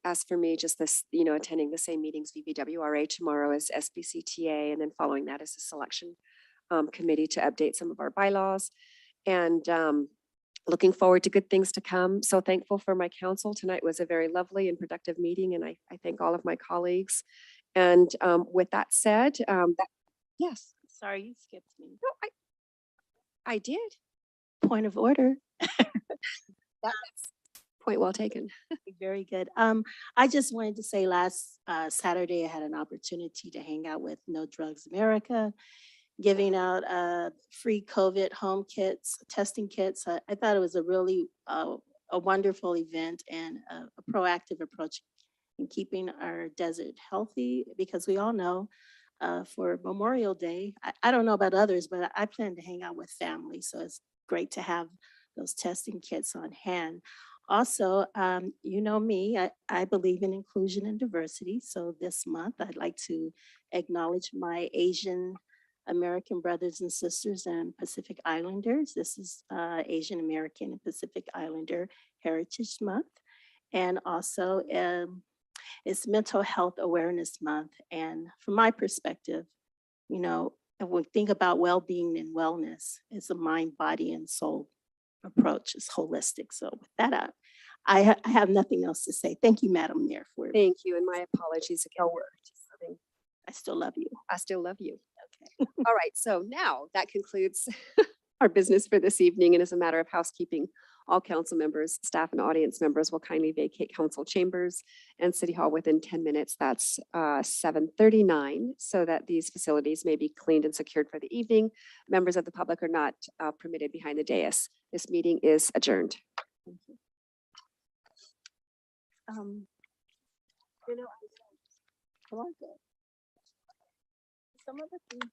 as for me, just this, attending the same meetings, VVWRA tomorrow is SBCTA, and then following that is a selection committee to update some of our bylaws. And looking forward to good things to come. So thankful for my council. Tonight was a very lovely and productive meeting, and I thank all of my colleagues. And with that said, yes, Sorry, you skipped me. no, I did. Point of order. That's point well taken. Very good. I just wanted to say last Saturday, I had an opportunity to hang out with No Drugs America, giving out free COVID home kits, testing kits. I thought it was a really a wonderful event and a proactive approach in keeping our desert healthy, because we all know for Memorial Day, I don't know about others, but I plan to hang out with family. So it's great to have those testing kits on hand. Also, you know me, I believe in inclusion and diversity. So this month, I'd like to acknowledge my Asian American brothers and sisters and Pacific Islanders. This is Asian American and Pacific Islander Heritage Month. And also, it's Mental Health Awareness Month. And from my perspective, you know, if we think about well-being and wellness, it's a mind, body, and soul approach. It's holistic. So with that, I have nothing else to say. Thank you, Madam Mayor, for Thank you, and my apologies again. I still love you. I still love you. Okay. All right, so now that concludes our business for this evening. And as a matter of housekeeping, all council members, staff, and audience members will kindly vacate council chambers and City Hall within 10 minutes. That's 7:39, so that these facilities may be cleaned and secured for the evening. Members of the public are not permitted behind the dais. This meeting is adjourned. Thank you. You know, come on, good. Some of the things